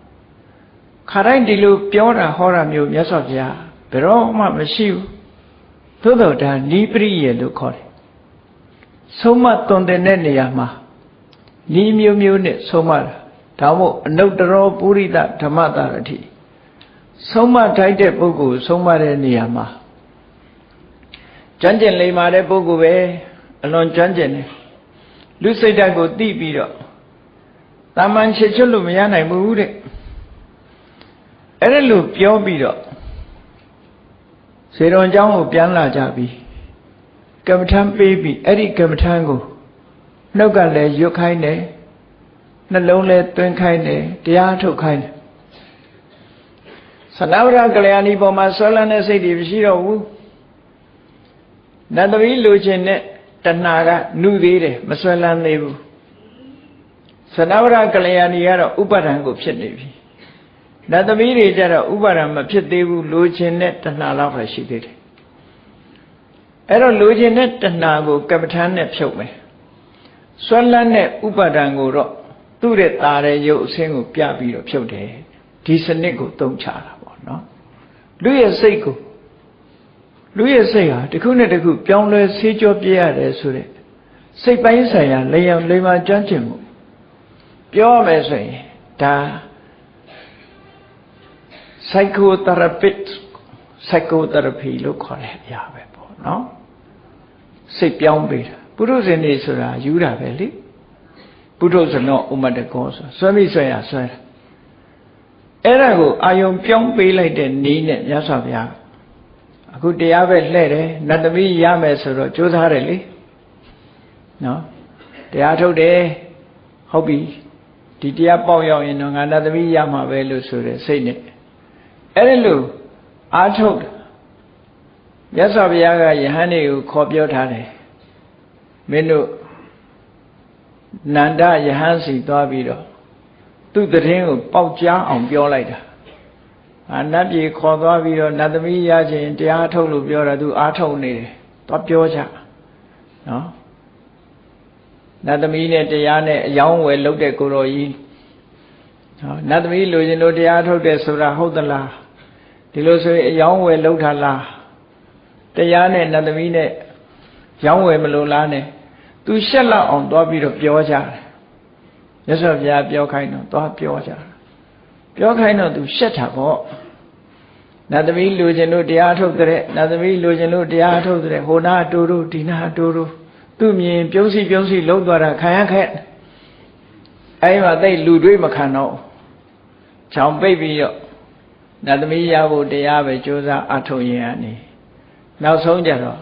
ခါတိုင်းဒီလိုပြောတာဟောတာမျိုးမြတ်စွာဘုရားဘယ်တော့မှမရှိဘူးသို့တော်ဒါနိပရိယေလို့ခေါ်တယ်ဆုံးမသွန်တဲ့နေရာမှာဤမျိုးမျိုးနဲ့ဆုံးမတာဒါမို့အနုတ္တရောပုရိသဓမ္မတာရတိဆုံးမထိုက်တဲ့ပုဂ္ဂိုလ်ဆုံးမတဲ့နေရာမှာကျွမ်းကျင်လိမ္မာတဲ့ပုဂ္ဂိုလ်ပဲအလွန်ကျွမ်းကျင်တယ်လူစိတ်ဓာတ်ကိုသိပြီးတော့တာမန်ချစ်ချွတ်လို့မရနိုင်ဘူးတဲ့အဲ့ဒါလို့ပြောပြီးတော့ဇေရွန်ကျောင်းကိုပြန်လာကြပြီကမ္မထမ်းပေးပြီးအဲ့ဒီကမ္မထမ်းကိုနှုတ်ကလည်းရွတ်ခိုင်းတယ်နှလုံးလည်းသွင်းခိုင်းတယ်တရားထုတ်ခိုင်းတယ် နာဝရကလျာဏီပေါ်မှာဆွဲလန်းတဲ့စိတ်တွေမရှိတော့ဘူးနတ်သမီးလိုချင်တဲ့တဏှာကနှုသေးတယ်မဆွဲလန်းသေးဘူးသနာဝရကလျာဏီကတော့ဥပါဒံကိုဖြစ်နေပြီနတ်သမီးတွေကျတော့ဥပါဒံမဖြစ်သေးဘူးလိုချင်တဲ့တဏှာလောက်ပဲရှိသေးတယ်အဲ့တော့လိုချင်တဲ့တဏှာကိုကပ္ပဋ္ဌာန်းနဲ့ဖြုတ်မယ်ဆွဲလန်းတဲ့ဥပါဒံကိုတော့သူ့ရဲ့ตาတဲ့ရုပ်အဆင်းကိုပြပြီးတော့ဖြုတ်တယ်ဒီစနစ်ကိုသုံးချတာပေါ့နော်လူရဲ့စိတ်ဟာတစ်ခုနဲ့တစ်ခုပြောင်းလဲဆေးကြောပြရတယ်ဆိုတဲ့စိတ်ပိုင်းဆိုင်ရာလေအောင်လေမာကျွမ်းကျင်မှုပြောရမယ်ဆိုရင်ဒါ psychotherapy လို့ခေါ်တဲ့အရာပဲပေါ့နော်စိတ်ပြောင်းပေးတာပုထုဇဉ်နေဆိုတာယူတာပဲလေပုထုဇဏောဥမတကောဆိုဆွဲမိဆွဲရဆွဲတာအဲ့ဒါကိုအာယုံပြောင်းပေးလိုက်တဲ့နည်းနဲ့မြတ်စွာဘုရားအခုတရားပဲလှဲ့တယ်နတ်သမီးရမယ်ဆိုတော့ကြိုးစားတယ်လေနော်တရားထုတ်တယ်ဟုတ်ပြီဒီတရားပေါက်ရောက်ရင်တော့ငါနတ်သမီးရမှာပဲလို့ဆိုတဲ့စိတ်နဲ့အဲ့ဒီလိုအားထုတ်မြတ်စွာဘုရားကယဟန်တွေကိုခေါ်ပြောထားတယ်မင်းတို့နန္ဒယဟန်စီသွားပြီးတော့သူ့တရင်ကိုပေါက်ကြားအောင်ပြောလိုက်တာနတ်ပြည်ခေါ်သွားပြီးတော့နတ်သမီးရခြင်းတရားထုတ်လို့ပြောတာသူအားထုတ်နေတယ်သွားပြောကြနော်နတ်သမီးနဲ့တရားနဲ့အယောင်းဝယ်လုပ်တဲ့ကိုတော်ကြီးနော်နတ်သမီးလိုချင်လို့တရားထုတ်တယ်ဆိုတာဟုတ်သလားဒီလိုဆိုရင်အယောင်းဝယ်လုပ်တာလားတရားနဲ့နတ်သမီးနဲ့ရောင်းဝယ်မလို့လားနဲ့သူရှက်လောက်အောင်သွားပြီးတော့ပြောကြတယ်မြတ်စွာဘုရားပြောခိုင်းတော့သွားပြောကြတယ်ပြောခိုင်းတော့သူရှက်တာပေါ့နတ်သမီးလိုချင်လို့တရားထုတ်တဲ့နတ်သမီးလိုချင်လို့တရားထုတ်တဲ့ဟိုနာတူတူဒီနာတူတူသူ့မြင်ပြုံးစီလုံးသွားတာခံရခဲ့အဲ့မှာသိလူတွေးမခံတော့ချောင်ပိတ်ပြီးတော့နတ်သမီးရဖို့တရားပဲကြိုးစားအထုတ်ရင်အနေနောက်ဆုံးကြတော့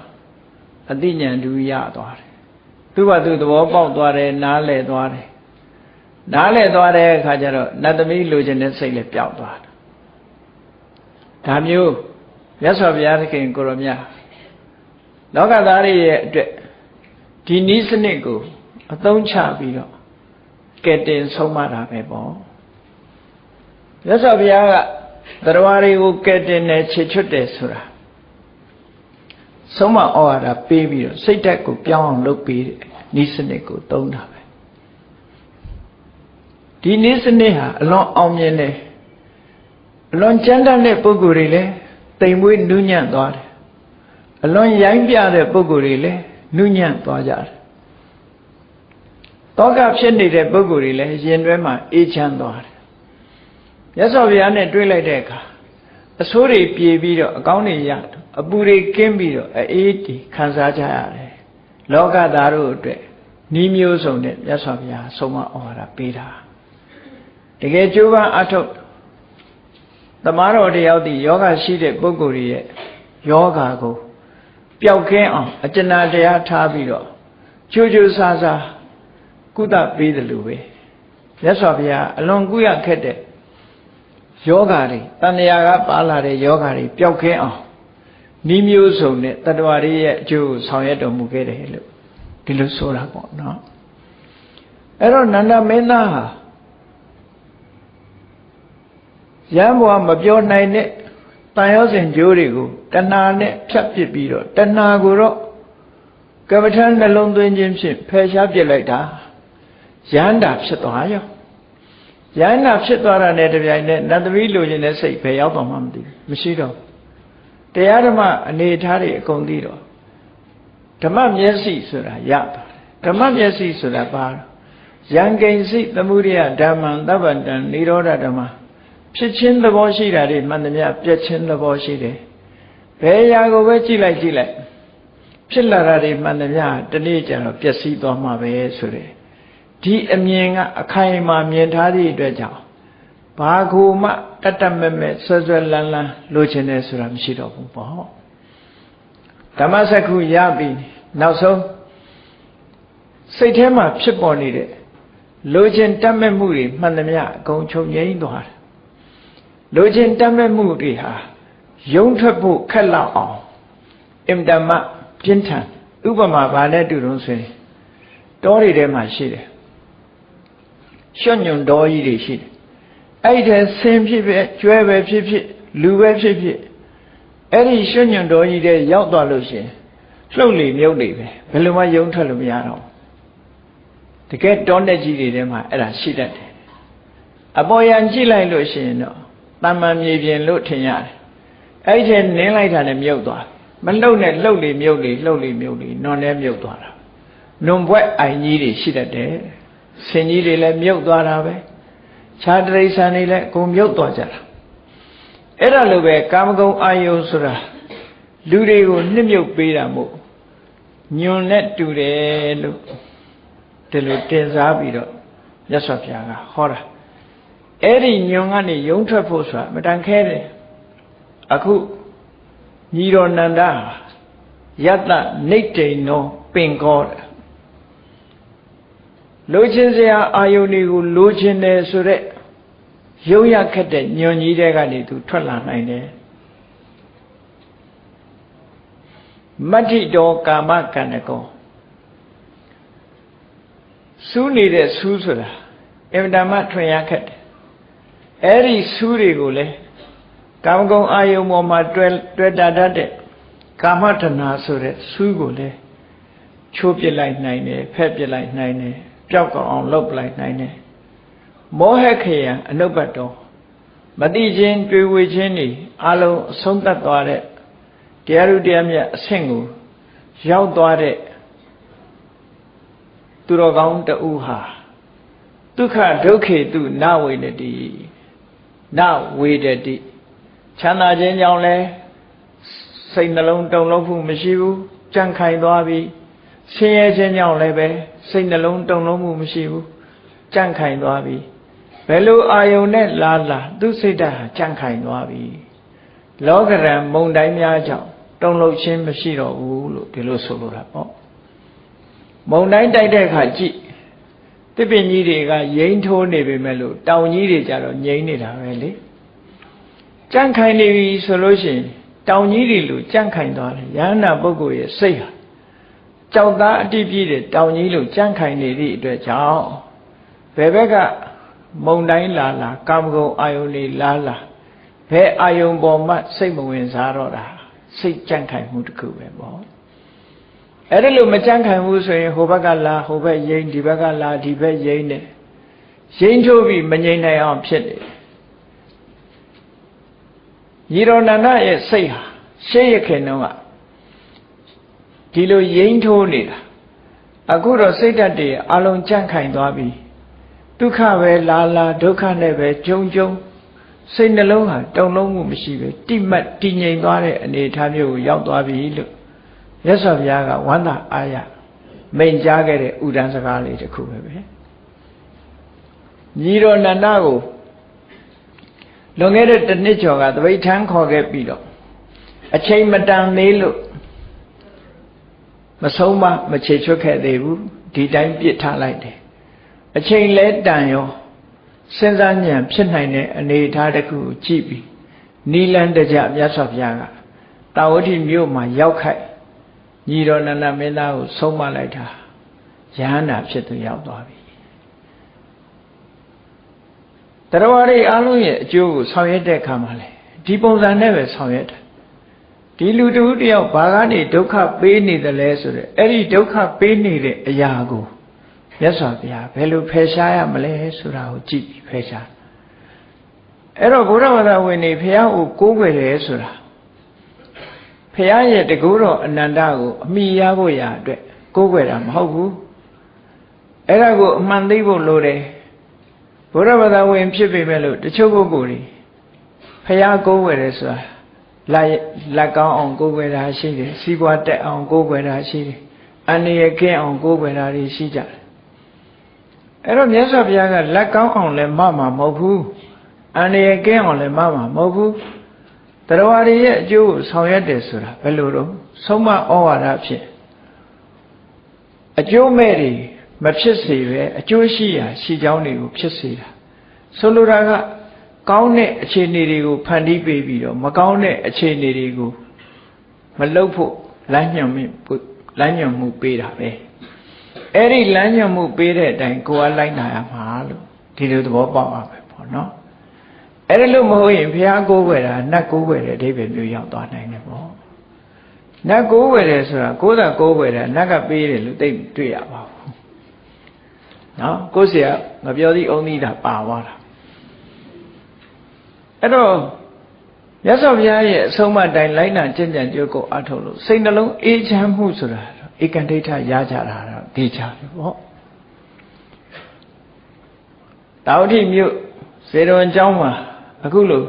အသိဉာဏ်တူရသွားတယ်သူ့ဘာသူသဘောပေါက်သွားတယ်နားလည်သွားတယ်အခါကျတော့နတ်သမီးလိုချင်တဲ့စိတ်လည်းပျောက်သွားတယ်ဒါမျိုးမြတ်စွာဘုရားသခင်ကိုရောမြတ်လောကသားတွေရဲ့အတွက်ဒီနည်းစနစ်ကိုအသုံးချပြီးတော့ကဲတင်ဆုံးမတာပဲပေါ့မြတ်စွာဘုရားကတရားတွေကိုကဲတင်တယ်ခြေချွတ်တယ်ဆိုတာဆုံးမဩဝါဒပေးပြီးတော့စိတ်ဓာတ်ကိုပြောင်းအောင်လုပ်ပေးတဲ့နည်းစနစ်ကိုသုံးတာပဲဒီနည်းစနစ်ဟာအလွန်အောင်မြင်တယ်အလွန်ကြမ်းတမ်းတဲ့ပုဂ္ဂိုလ်တွေလည်းတိမ်မွေးနူးညံ့သွားတယ်အလွန်ရိုင်းပြတဲ့ပုဂ္ဂိုလ်တွေလည်းနူးညံ့သွားကြတယ်တောကဖြစ်နေတဲ့ပုဂ္ဂိုလ်တွေလည်းရင်တွဲမှာအေးချမ်းသွားတယ်မြတ်စွာဘုရားနဲ့တွေ့လိုက်တဲ့အခါအဆိုးတွေပြေပြီးတော့အကောင်းတွေရအပူတွေကင်းပြီးတော့အေးတည်ခံစားကြရတယ်လောကသားတို့အတွက်ဤမျိုးစုံနဲ့မြတ်စွာဘုရားဆုံးမဩဝါဒပေးတာတကယ်ကြိုးပမ်းအထုတ်သမားတော်တယောက်တည်းယောဂရှိတဲ့ပုဂ္ဂိုလ်တွေရဲ့ယောဂကိုပျောက်ကင်းအောင်အကျဉ်းတရားထားပြီးတော့ကြိုးကြိုးစားစားကုသပေးတယ်လို့ပဲမြတ်စွာဘုရားအလွန်ကုရခက်တဲ့ယောဂတွေတဏှာကပါလာတဲ့ယောဂတွေပျောက်ကင်းအောင်ဤမျိုးစုံနဲ့တတ္တဝါတွေရဲ့အကျိုးကိုဆောင်ရွက်တော်မူခဲ့တယ်လို့ဒီလိုဆိုတာပေါ့နော်အဲ့တော့နန္ဒမင်းသားဟာရံဘွားမပြောနိုင်တဲ့တန်ရောစဉ်ကျိုးတွေကိုတဏှာနဲ့ဖြတ်ပစ်ပြီးတော့တဏှာကိုတော့ကမ္မထနှလုံးသွင်းခြင်းဖြင့်ဖယ်ရှားပစ်လိုက်တာယန္တာဖြစ်သွားရောယန္တာဖြစ်သွားတာနဲ့တပြိုင်နက်နတ်သမီးလိုချင်တဲ့စိတ်ပဲရောက်တော့မှမသိဘူးမရှိတော့တရားဓမ္မအနေထားတွေအကုန်သိတော့ဓမ္မမျက်စိဆိုတာရပါတယ်ဓမ္မမျက်စိဆိုတာပါယံကိဉ္စိသမုဒိယဓမ္မံသဗ္ဗတံនិရောဓဓမ္မဖြစ်ချင်းသဘောရှိတာတွေမှန်သမျှပြည့်ချင်းသဘောရှိတယ်ဘယ်အရာကိုပဲကြည့်လိုက်ဖြစ်လာတာတွေမှန်သမျှတနေ့ကျတော့ပျက်စီးသွားမှာပဲဆိုတဲ့ဒီအမြင်ကအခိုင်အမာမြင်ထားသည့်အတွက်ကြောင့်ဘာကိုမှတတ်မဲ့ဆွဲလန်းလိုချင်တယ်ဆိုတာမရှိတော့ဘူးပေါ့ဓမ္မစက္ခုရပြီနောက်ဆုံးစိတ်ထဲမှာဖြစ်ပေါ်နေတဲ့လိုချင်တတ်မဲ့မှုတွေမှန်သမျှအကုန်ချုပ်ငြိမ်းသွားတယ် လိုချင်တတ်မဲ့မှုတွေဟာယုံထွက်ဖို့ခက်လောက်အောင်အင်တမပြင်းထန်ဥပမာဘာနဲ့တူတုံးဆိုရင်တောတွေထဲမှာရှိတယ်ရွှွညွန်တော်ကြီးတွေရှိတယ်အဲ့ဒီဆင်းဖြစ်ဖြစ်ကျွဲပဲဖြစ်ဖြစ်လူပဲဖြစ်ဖြစ်အဲ့ဒီရွှွညွန်တော်ကြီးတွေရောက်သွားလို့ရှိရင်လှုပ်လေမြုပ်လေပဲဘယ်လိုမှယုံထွက်လို့မရတော့တကယ်တောနဲ့ကြီးတွေထဲမှာအဲ့ဒါရှိတတ်တယ်အပေါ်ယံကြည့်လိုက်လို့ရှိရင်တော့တမ္မာမြေပြင်လို့ထင်ရတယ်အဲ့ဒီနင်းလိုက်တာနဲ့မြုပ်သွားမလှုပ်နဲ့လှုပ်လေမြုပ်လေလှုပ်လေမြုပ်လေနွန်နဲ့မြုပ်သွားတာနွန်ဘွက်အိုင်ကြီးတွေရှိတတ်တယ်ဆင်ကြီးတွေလည်းမြုပ်သွားတာပဲခြားတိရစ္ဆာန်တွေလည်းအကုန်မြုပ်သွားကြတာအဲ့ဒါလိုပဲကာမဂုဏ်အာယုဆိုတာလူတွေကိုနှစ်မြုပ်ပေးတာမို့ညွန်နဲ့တူတယ်လို့ဒီလိုတင်စားပြီးတော့မြတ်စွာဘုရားကဟောတာအဲ့ဒီညွန်ကနေယုံထွက်ဖို့ဆိုတာမတန်ခဲတယ်အခုညီတော်နန္ဒယတ္တနိဋ္ဌိနောပင်ကောတာလိုချင်စရာအာယုန်တွေကိုလိုချင်တယ်ဆိုတဲ့ရုပ်ရခက်တဲ့ညွန်ကြီးတဲ့ကနေသူထွက်လာနိုင်တယ်မတ္ထိတောကာမကန္နကောစူးနေတဲ့စူးဆိုတာအင်မတန်မှထွင်ရခက်တယ်အဲ့ဒီစူးတွေကိုလေကာမဂုဏ်အာယုံပေါ်မှာတွေ့တာတတ်တဲ့ကာမတဏှာဆိုတဲ့စူးကိုလေချိုးပစ်လိုက်နိုင်တယ်ဖက်ပစ်လိုက်နိုင်တယ်ပျောက်ကောင်အောင်လုပ်ပလိုက်နိုင်တယ်မောဟခယံအနုပ္ပတ္တောမတိချင်းတွေ့ဝေချင်းတွေအလုံးအဆုံးသတ်သွားတဲ့တရားဥတရားမြတ်အဆင့်ကိုရောက်သွားတဲ့သူတော်ကောင်းတဦးဟာဒုက္ခဒုက္ခေတုနဝေဒတိနဝေဒတိချမ်းသာခြင်းကြောင့်လဲစိတ်နှလုံးတုန်လှုပ်မှုမရှိဘူးကြံ့ခိုင်သွားပြီဆင်းရဲခြင်းကြောင့်လည်းပဲစိတ်နှလုံးတုန်လှုပ်မှုမရှိဘူးကြံ့ခိုင်သွားပြီဘယ်လိုအာယုန်နဲ့လာသူစိတ်ဓာတ်ဟာကြံ့ခိုင်သွားပြီလောကရန်မုန်တိုင်းများကြောင့်တုန်လှုပ်ခြင်းမရှိတော့ဘူးလို့ဒီလိုဆိုလိုတာပေါ့မုန်တိုင်းတိုက်တဲ့အခါကြည့်တစ်ပင်ကြီးတွေကရိမ့်ထိုးနေပေမဲ့လို့တောင်ကြီးတွေကြတော့ငြိမ်နေတာပဲလေကြံ့ခိုင်နေပြီဆိုလို့ရှိရင်တောင်ကြီးတွေလိုကြံ့ခိုင်သွားတယ်ယန္နာပုဂ္ဂိုလ်ရဲ့စိတ်ဟာကြောက်သားအတိပြည့်တဲ့တောင်ကြီးလိုကြံ့ခိုင်နေသည့်အတွက်ကြောင့်ဘယ်ဘက်ကမုန်တိုင်းလာကာမဂုဏ်အာယုန်လေးလာဘယ်အာယုန်ပေါ်မှစိတ်မဝင်စားတော့တာစိတ်ကြံ့ခိုင်မှုတစ်ခုပဲပေါ့အဲ့ဒါလို့မကြံ့ခိုင်ဘူးဆိုရင်ဟိုဘက်ကလာဟိုဘက်ရိမ့်ဒီဘက်ကလာဒီဘက်ရိမ့်နေရိမ့်ထိုးပြီးမငြိမ်နိုင်အောင်ဖြစ်တယ်ညီတော်နန္ဒရဲ့စိတ်ဟာရှေးရခင်တုန်းကဒီလိုရိမ့်ထိုးနေတာအခုတော့စိတ်ဓာတ်တွေအလုံးကြံ့ခိုင်သွားပြီဒုက္ခပဲလာဒုက္ခနဲ့ပဲကြုံစိတ်နှလုံးဟာတုန်လှုပ်မှုမရှိပဲတိမှတ်တည်ငြိမ်သွားတဲ့အနေအထားမျိုးကိုရောက်သွားပြီလို့မြတ်စွာဘုရားကဝန္တာအားရမိန့်ကြားခဲ့တဲ့ဥဒန်းစကားလေးတစ်ခုပဲညီတော်နန္ဒကိုလွန်ခဲ့တဲ့တစ်နှစ်ကျော်ကသပိဋ္ဌာန်ခေါ်ခဲ့ပြီးတော့အချိန်မတန်သေးလို့မဆုံးမခြေချွတ်ခဲ့သေးဘူးဒီတိုင်းပြစ်ထားလိုက်တယ်အချိန်လဲတန်ရောစဉ်းစားဉာဏ်ဖြစ်နိုင်တဲ့အနေအထားတစ်ခုကိုကြည့်ပြီးနိလန္တကြမြတ်စွာဘုရားကတာဝတိမြို့မှာရောက်ခိုက်ညီတော်နန္ဒမင်းသားကိုဆုံးမလိုက်တာယဟန္တာဖြစ်သူရောက်သွားပြီတရားဝရိအားလုံးရဲ့အကျိုးကိုဆောင်ရွက်တဲ့အခါမှာလေဒီပုံစံနဲ့ပဲဆောင်ရွက်တာဒီလူတူတယောက်ဘာကနေဒုက္ခပေးနေတယ်လဲဆိုတော့အဲ့ဒီဒုက္ခပေးနေတဲ့အရာကိုမြတ်စွာဘုရားဘယ်လိုဖယ်ရှားရမလဲဆိုတာကိုကြည့်ပြီးဖယ်ရှားအဲ့တော့ဘုရားဘာသာဝင်တွေဘုရားကိုကိုးကွယ်တယ်ဆိုတာဘုရားရဲ့တကူတော်အနန္တကိုအမိရဖို့ရာအတွက်ကိုးကွယ်တာမဟုတ်ဘူးအဲ့ဒါကိုအမှန်သိဖို့လိုတယ်ဘုရားဘာသာဝင်ဖြစ်ပေမဲ့လို့တချို့ပုဂ္ဂိုလ်တွေဘုရားကိုးကွယ်တယ်ဆိုတာလက်ကောင်းအောင်ကိုးကွယ်တာရှိတယ်စီးပွားတက်အောင်ကိုးကွယ်တာရှိတယ်အန္တရာယ်ကင်းအောင်ကိုးကွယ်တာတွေရှိကြတယ်အဲ့တော့မြတ်စွာဘုရားကလက်ကောင်းအောင်လည်းမမှာမဟုတ်ဘူးအန္တရာယ်ကင်းအောင်လည်းမမှာမဟုတ်ဘူးတရားဝါတွေရဲ့အကျိုးကိုဆောင်ရွက်တယ်ဆိုတာဘယ်လိုတော့ဆုံးမဩဝါဒဖြစ်အကျိုးမဲ့တွေမဖြစ်စေပဲအကျိုးရှိရာရှိကြောင်းတွေကိုဖြစ်စေတာဆိုလိုတာက ကောင်းတဲ့အခြေအနေတွေကိုဖန်တီးပေးပြီးတော့မကောင်းတဲ့အခြေအနေတွေကိုမလုပ်ဖို့လမ်းညွှန်မှုပေးတာပဲအဲ့ဒီလမ်းညွှန်မှုပေးတဲ့အတိုင်းကိုယ်ကလိုက်နာရမှာလို့ဒီလိုသဘောပေါက်ပါပဲပေါ့နော်အဲ့ဒါလို့မဟုတ်ရင်ဘုရားကိုးကွယ်တာနတ်ကိုးကွယ်တဲ့အဓိပ္ပာယ်မျိုးရောက်သွားနိုင်တယ်ပေါ့နတ်ကိုးကွယ်တယ်ဆိုတာကိုးတာကိုးကွယ်တာနတ်ကပေးတယ်လို့သိတွေ့ရပါဘူးနော်ကိုယ်เสียမပြောသည့်အုံးသီးတာပါသွားတာအဲ့တော့မြတ်စွာဘုရားရဲ့အဆုံးအမတိုင်းလိုက်နာကျင့်ကြံကြိုးကိုအထောက်လို့စိတ်နှလုံးအေးချမ်းမှုဆိုတာဧကံဒိဋ္ဌရကြတာတော့သိချတယ်ပေါ့တာဝတိမြို့စေတော်အကြောင်းမှာအခုလို့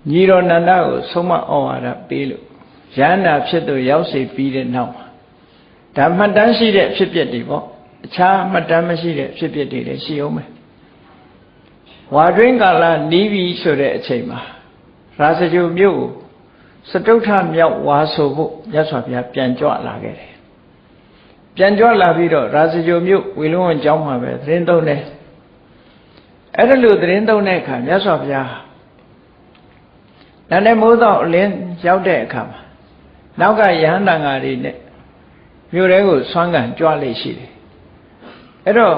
ညီတော်နန္ဒကိုဆုံးမဩဝါဒပေးလို့ရဟန္တာဖြစ်သူရောက်စေပြီးတဲ့နောက်မှာဒါမှတ်တမ်းရှိတဲ့ဖြစ်ပျက်တွေပေါ့အခြားမှတ်တမ်းမရှိတဲ့ဖြစ်ပျက်တွေလည်းရှိအောင်မယ်ဝါတွင်းကာလနီးပြီဆိုတဲ့အချိန်မှာရာဇဂိုမြို့ကိုစတုထမြောက်ဝါဆိုဖို့မြတ်စွာဘုရားပြန်ကြွလာခဲ့တယ်ပြန်ကြွလာပြီးတော့ရာဇဂိုမြို့ဝေလုံးဝကျောင်းမှာပဲသတင်းသုံးတယ်အဲ့ဒါလို့သတင်းသုံးတဲ့အခါမြတ်စွာဘုရားနန်းတဲ့မိုးတော့အလင်းရောက်တဲ့အခါမှာနောက်ကယဟန်တန်ဃာတွေနဲ့မြို့ထဲကိုဆွမ်းခံကြွလိမ့်ရှိတယ်အဲ့တော့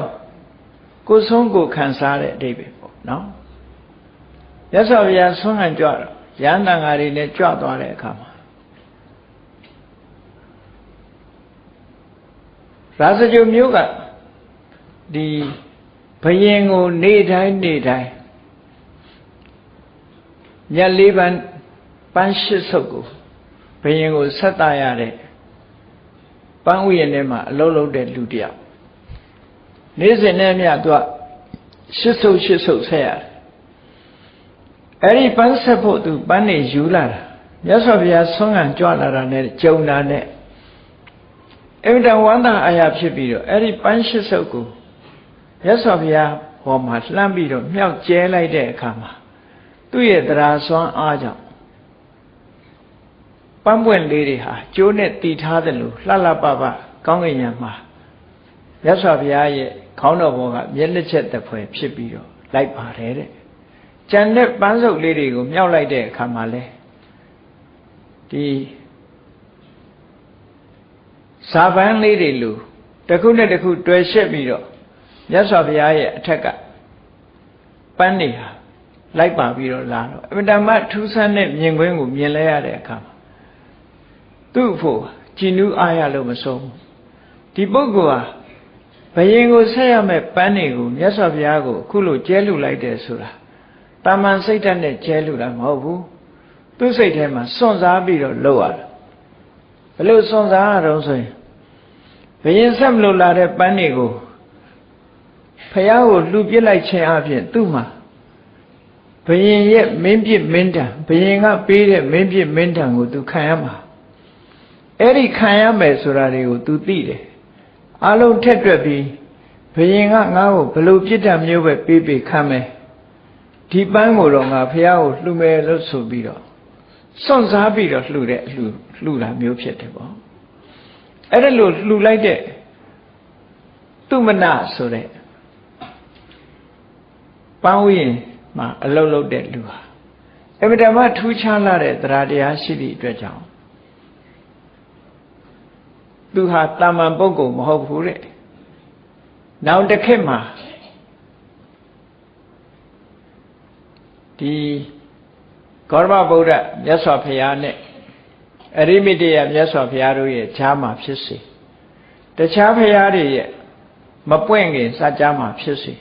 ကိုယ်ဆုံးကိုခံစားတဲ့အဓိပ္ပာယ်ပေါ့နော်မြတ်စွာဘုရားဆွမ်းခံကြွတော့ယဟန်တန်ဃာတွေနဲ့ကြွသွားတဲ့အခါမှာရာဇဂိုမြို့ကဒီဘယင်ကိုနေတိုင်းညလေးပန်းရှစ်ဆုပ်ကိုဘယင်ကိုဆက်သားရတဲ့ပန်းဥယျာဉ်ထဲမှာအလုံးလုံးတဲ့လူတယောက်နေ့စဉ်နဲ့မြတ်သူကရှစ်ဆုပ်ဆက်ရတယ်အဲ့ဒီပန်းဆက်ဖို့သူပန်းနေယူလာတာမြတ်စွာဘုရားဆွမ်းခံကြွလာတာနဲ့ကြုံတာနဲ့အင်တန်ဝန္တာအာရဖြစ်ပြီးတော့အဲ့ဒီပန်းရှစ်ဆုပ်ကိုမြတ်စွာဘုရားဟောမှာလှမ်းပြီးတော့မြောက်ကျဲလိုက်တဲ့အခါမှာသူ့ရဲ့တရားစွမ်းအားကြောင့်ပန်းပွင့်လေးတွေဟာကျိုးနဲ့တီထားတယ်လို့လှလှပပကောင်းကင်ယံမှာမြတ်စွာဘုရားရဲ့ခေါင်းတော်ဘောကမျက်လက်ချက်တစ်ဖွဲဖြစ်ပြီးတော့လိုက်ပါတယ်တဲ့ကျန်တဲ့ပန်းစုပ်လေးတွေကိုမြောက်လိုက်တဲ့အခါမှာလဲဒီဇာပန်းလေးတွေလို့တစ်ခုနဲ့တစ်ခုတွယ်ရှက်ပြီးတော့မြတ်စွာဘုရားရဲ့အထက်ကပန်းတွေဟာလိုက်ပါပြီးတော့လာတော့အမတမထူးဆန်းတဲ့မြင်ကွင်းကိုမြင်လဲရတဲ့အခါမှာသူ့ဖို့ကြည်နူးအားရလို့မဆုံးဘူးဒီပုဂ္ဂိုလ်ဟာဘယင်ကိုဆက်ရမဲ့ပန်းတွေကိုမြတ်စွာဘုရားကိုအခုလိုကျဲလူလိုက်တယ်ဆိုတာတာမန်စိတ်ဓာတ်နဲ့ကျဲလူတာမဟုတ်ဘူးသူ့စိတ်ထဲမှာစွန့်စားပြီးတော့လုပ်ရတာဘယ်လိုစွန့်စားရတော့ဆိုရင်ဘယင်ဆက်မလို့လာတဲ့ပန်းတွေကိုဘုရားကိုလှူပစ်လိုက်ခြင်းအပြင်သူ့မှာဘယင်ရဲ့မင်းပြစ်မင်းတံဘယင်ကပေးတဲ့မင်းပြစ်မင်းတံကိုသူခံရမှာအဲ့ဒီခံရမယ်ဆိုတာတွေကိုသူသိတယ်အလုံးထက်တွက်ပြီးဘယင်ကငါ့ကိုဘလို့ပြစ်တတ်မျိုးပဲပေးခံမယ်ဒီပန်းကိုတော့ငါဘုရားကိုလှူမယ်လို့ဆိုပြီးတော့စွန့်စားပြီးတော့လှူတာမျိုးဖြစ်တယ်ပေါ့အဲ့ဒါလို့လှူလိုက်တဲ့သူမနဆိုတဲ့ပန်းဝရင်မှာအလုတ်လုတ်တဲ့လူဟာအမြဲတမ်းထူးခြားလာတဲ့တရားတရားရှိသည့်အတွက်ကြောင့်သူဟာတာမန်ပုဂ္ဂိုလ်မဟုတ်ဘူးတဲ့နောက်တစ်ခေတ်မှာဒီဂေါရမဗုဒ္ဓမြတ်စွာဘုရားနဲ့အရိမိတယမြတ်စွာဘုရားတို့ရဲ့ဈာမှာဖြစ်စေတခြားဘုရားတွေရဲ့မပွင့်ခင်စัจ जा မှာဖြစ်စေ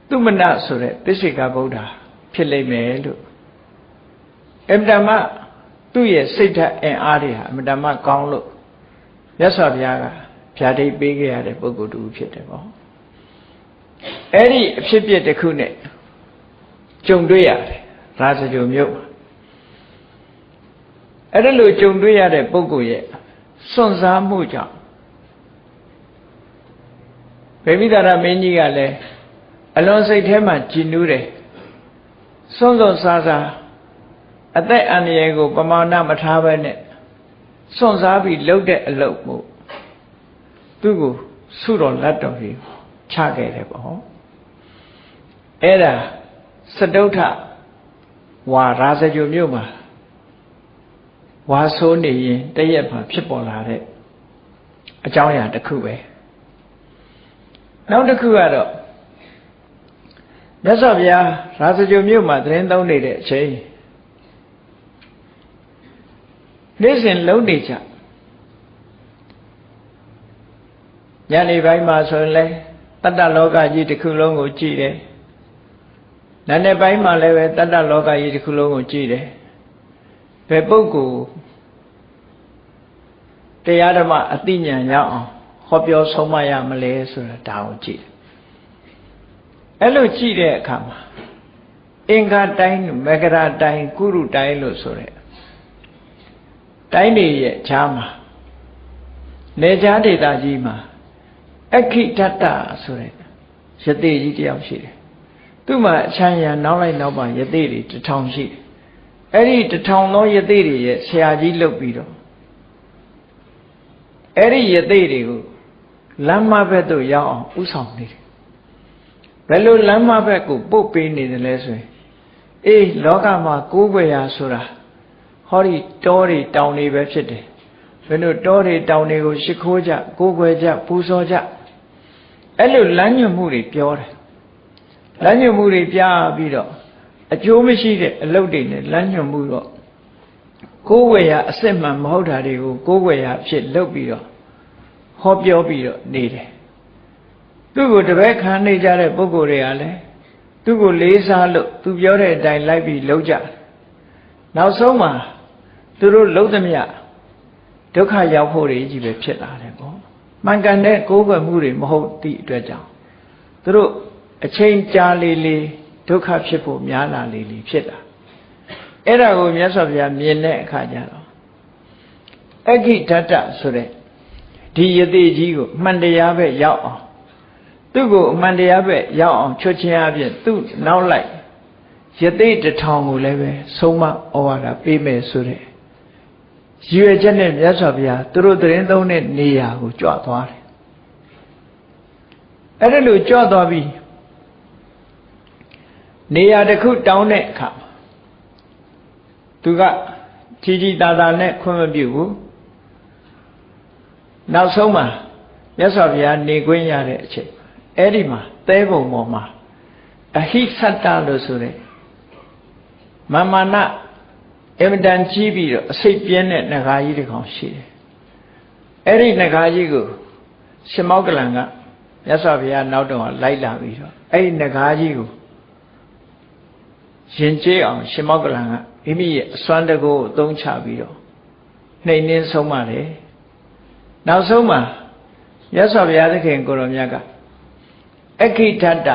သူမနဆိုတဲ့သစ္စေကဗုဒ္ဓဖြစ်လိမ့်မယ်လို့အမ္မတမသူ့ရဲ့စိတ်ဓာတ်အင်အားတွေဟာအမ္မတမကောင်းလို့မြတ်စွာဘုရားကဗျာဒိတ်ပေးခဲ့ရတဲ့ပုဂ္ဂိုလ်တူဖြစ်တယ်ပေါ့အဲ့ဒီအဖြစ်အပျက်တစ်ခုနဲ့ကြုံတွေ့ရတယ်ရာဇဂိုမြို့အဲ့ဒါလိုကြုံတွေ့ရတဲ့ပုဂ္ဂိုလ်ရဲ့စွန့်စားမှုကြောင့်ဗေမိသာရမင်းကြီးကလည်းအလွန်စိတ်ထဲမှာကြည်နူးတယ်စွန့်စားအသက်အန္တရာယ်ကိုပမာဏမထားဘဲနဲ့စွန့်စားပြီးလှုပ်တဲ့အလုပ်ကိုသူ့ကိုဆုတော်လက်တော်ကြီးချခဲ့တယ်ပေါ့အဲ့ဒါ စတုထဝါရာဇဂိုမြို့မှာဝါဆိုးနေရင်တရက်မှာဖြစ်ပေါ်လာတဲ့အကြောင်းအရာတစ်ခုပဲနောက်တစ်ခုကတော့မြတ်စွာဘုရားရာဇဂိုမြို့မှာသတင်းသုံးနေတဲ့အချိန်နေ့စဉ်လုံးနေကြညနေပိုင်းမှာဆိုရင်လည်းတတ္တလောကကြီးတစ်ခုလုံးကိုကြည့်တယ်နံနက်ပိုင်းမှာလည်းပဲတတ္တလောကကြီးတစ်ခုလုံးကိုကြည့်တယ်ဘယ်ပုဂ္ဂိုလ်တရားဓမ္မအသိဉာဏ်ရောက်အောင်ဟောပြောဆုံးမရမလဲဆိုတာဒါကိုကြည့်တယ်အဲ့လိုကြည့်တဲ့အခါမှာအင်္ဂါတိုင်းမဂရတိုင်းကုရုတိုင်းလို့ဆိုတဲ့တိုင်းတွေရဲ့ခြားမှာနေခြားဒေသကြီးမှာအခိတတဆိုတဲ့ယသိကြီးတယောက်ရှိတယ်သူ့မှာအချမ်းရံနောက်လိုက်နောက်ပါယသိတွေ1000ရှိတယ်အဲ့ဒီ1000သောယသိတွေရဲ့ဆရာကြီးလုပ်ပြီးတော့အဲ့ဒီယသိတွေကိုလမ်းမဘက်သို့ရောက်အောင်ဥဆောင်နေတယ်ဘယ်လိုလမ်းမဘက်ကိုပို့ပေးနေတယ်လဲဆိုရင်အေးလောကမှာကိုးကွယ်ရာဆိုတာဟောဒီတောတွေတောင်တွေပဲဖြစ်တယ်ဘယ်လိုတောတွေတောင်တွေကိုရှိခိုးကြကိုးကွယ်ကြပူဇော်ကြအဲ့လိုလမ်းညွှန်မှုတွေပြောတယ်လမ်းညွှန်မှုတွေပြပြီးတော့အကျိုးမရှိတဲ့အလုပ်တွေနဲ့လမ်းညွှန်မှုတော့ကိုးကွယ်ရာအစစ်မှန်မဟုတ်တာတွေကိုကိုးကွယ်ရာဖြစ်လုပ်ပြီးတော့ဟောပြောပြီးတော့နေတယ်သူ့ကိုတပည့်ခံနေကြတဲ့ပုဂ္ဂိုလ်တွေကလည်းသူ့ကိုလေးစားလို့သူပြောတဲ့အတိုင်းလိုက်ပြီးလုပ်ကြနောက်ဆုံးမှာသူတို့လုံးသမျှဒုက္ခရောက်ဖို့တွေကြီးပဲဖြစ်လာတယ်ပေါ့မှန်ကန်တဲ့ကိုးကွယ်မှုတွေမဟုတ်သည့်အတွက်ကြောင့်သူတို့အချိန်ကြာလေလေဒုက္ခဖြစ်ဖို့များလာလေလေဖြစ်လာအဲ့ဒါကိုမြတ်စွာဘုရားမြင်တဲ့အခါကျတော့အက္ခိတတဆိုတဲ့ဒီယသိကြီးကိုအမှန်တရားပဲရောက်အောင်သူ့ကိုအမှန်တရားပဲရောက်အောင်ချွတ်ချင်းအပြင်သူ့နောက်လိုက်ယသိ1000ကိုလည်းပဲဆုံးမဩဝါဒပေးမယ်ဆိုတဲ့ရည်ရွယ်ချက်နဲ့မြတ်စွာဘုရားသူတို့သတင်းသုံးတဲ့နေရာကိုကြွသွားတယ်အဲ့ဒါလို့ကြွသွားပြီးနေရာတစ်ခုတောင်းတဲ့အခါသူကကြီးကြီးသားသားနဲ့ခွင့်မပြုဘူးနောက်ဆုံးမှာမြတ်စွာဘုရားနေခွင့်ရတဲ့အချိန်အဲ့ဒီမှာသဲပုံပေါ်မှာအဟိသတ္တလို့ဆိုတဲ့မာနအင်မတန်ကြီးပြီးတော့အစိတ်ပြင်းတဲ့နဂါကြီးတစ်ကောင်ရှိတယ်အဲ့ဒီနဂါကြီးကိုရှင်မောက္ကလံကမြတ်စွာဘုရားနောက်တော့လိုက်လာပြီးတော့အဲ့ဒီနဂါကြီးကိုရင်ကျေးအောင်ရှင်မောက္ကလံကမိမိရဲ့အစွမ်းတကူကိုအသုံးချပြီးတော့နှိမ်နှင်းဆုံးမတယ်နောက်ဆုံးမှာမြတ်စွာဘုရားသခင်ကိုရောမြတ်ကအက္ခိတတ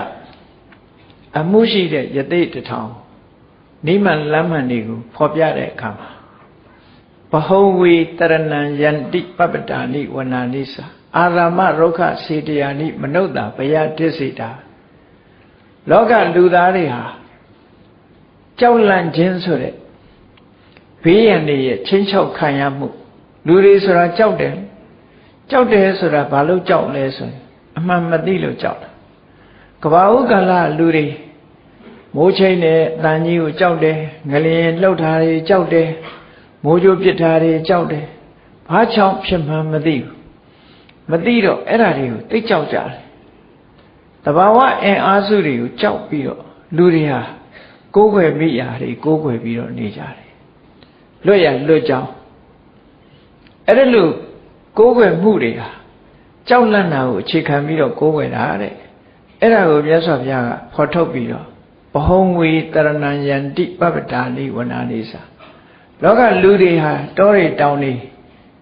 အမှုရှိတဲ့ယသိ1000နိမန်လမ်းမှန်တွေကိုဖော်ပြတဲ့အခါမှာဘဟုဝေတရဏံယန္တိပပ္ပတာနိဝနာနိသအာရမရုက္ခစေတယာနိမနုဿာဘယဒိစေတာလောကလူသားတွေဟာကြောက်လန့်ခြင်းဆိုတဲ့ဘေးရန်တွေရဲ့ချင်းချောက်ခံရမှုလူတွေဆိုတာကြောက်တယ်ဆိုတာဘာလို့ကြောက်လဲဆိုရင်အမှန်မသိလို့ကြောက်တာကဘာဥကာလလူတွေမိုးချိန်နဲ့တန်ကြီးကိုကြောက်တယ်ငလျင်လှုပ်တာတွေကြောက်တယ်မိုးကြိုးပစ်တာတွေကြောက်တယ်ဘာကြောင့်ဖြစ်မှန်းမသိဘူးမသိတော့အဲ့ဒါတွေကိုသိကြောက်ကြတယ်တဘာဝအင်အားစုတွေကိုကြောက်ပြီးတော့လူတွေဟာကိုးကွယ်မိရာတွေကိုးကွယ်ပြီးတော့နေကြတယ်လွတ်ရလွတ်ကြောင်းအဲ့ဒါလို့ကိုးကွယ်မှုတွေဟာကြောက်လန့်တာကိုအခြေခံပြီးတော့ကိုးကွယ်တာတဲ့အဲ့ဒါကိုမြတ်စွာဘုရားကဖော်ထုတ်ပြီးတော့ဘဟုံဝေတရဏံယန္တိပပ္ပတာနိဝနာနိသလောကလူတွေဟာတောတွေတောင်တွေ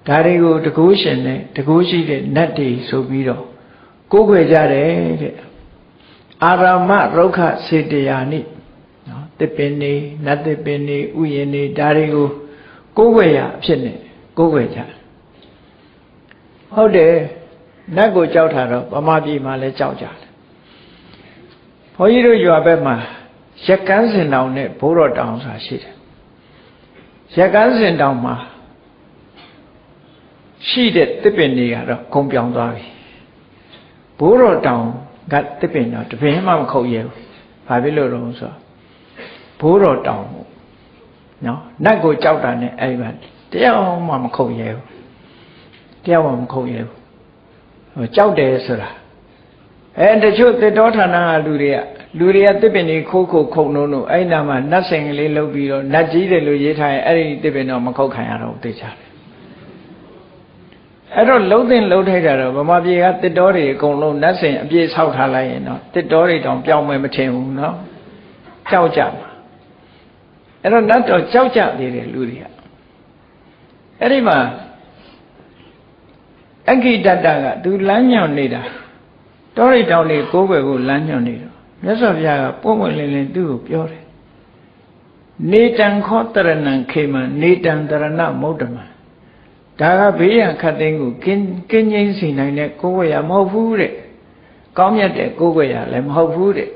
ဒါတွေကိုတကူးရှင်နဲ့တကူးရှိတဲ့နတ်တွေဆိုပြီးတော့ကိုးကွယ်ကြတယ်တဲ့အာရမရုက္ခစေတယာနိနော်တစ်ပင်နေနတ်တစ်ပင်နေဥယျာဉ်နေဒါတွေကိုကိုးကွယ်ရအဖြစ်နဲ့ကိုးကွယ်ကြတယ်ဟုတ်တယ်နတ်ကိုကြောက်တာတော့ဗမာပြည်မှာလည်းကြောက်ကြတယ်ဘုန်းကြီးတို့ရွာဘက်မှာရက်ကန်းစင်တောင်နဲ့ဘိုးတော်တောင်ဆိုတာရှိတယ်ရက်ကန်းစင်တောင်မှာရှိတဲ့တစ်ပင်တွေကတော့ဂုံပြောင်းသွားပြီဘိုးတော်တောင်ကတစ်ပင်တော့တပင်မှမခုတ်ရဲဘူးဘာဖြစ်လို့လဲဆိုတော့ ဘိုးတော်တောင်းနော်နတ်ကိုကြောက်တာနဲ့အဲ့မှာတရားမှမခုတ်ရဲဘူးတရားမှမခုတ်ရဲဘူးဟိုကြောက်တယ်ဆိုတာတချို့သစ်တော်ဌာနကလူတွေကတစ်ပင်ကြီးခိုးခုံလို့အဲ့နာမှာနတ်စင်ကလေးလုပ်ပြီးတော့နတ်ကြီးတယ်လို့ရေးထားရင်အဲ့ဒီတစ်ပင်တော့မခုတ်ခံရတော့သိချတယ်အဲ့တော့လုံးတင်လုံးထိုက်တာတော့ဗမာပြည်ကတစ်တော်တွေအကုန်လုံးနတ်စင်အပြည့်ဆောက်ထားလိုက်ရင်တော့တစ်တော်တွေတောင်ပြောင်းမယ်မထင်ဘူးနော်ကြောက်ကြမှာအဲ့တော့နတ်တော်ကြောက်ကြသေးတယ်လူတွေကအဲ့ဒီမှာအခိတတကသူလမ်းညွှန်နေတာတောရိတောင်လေးကိုးကွယ်ဖို့လမ်းညွှန်နေတော့မြတ်စွာဘုရားကပုံပွင့်လင်းလင်းသူ့ကိုပြောတယ်နေတံခောတရဏံခေမံနေတံတရဏမௌတ္တမံဒါကဘေးရန်ခတ်သိမ်းကိုကင်းငိမ့်စီနိုင်တဲ့ကိုးကွယ်ရမဟုတ်ဘူးတဲ့ကောင်းမြတ်တဲ့ကိုးကွယ်ရလည်းမဟုတ်ဘူးတဲ့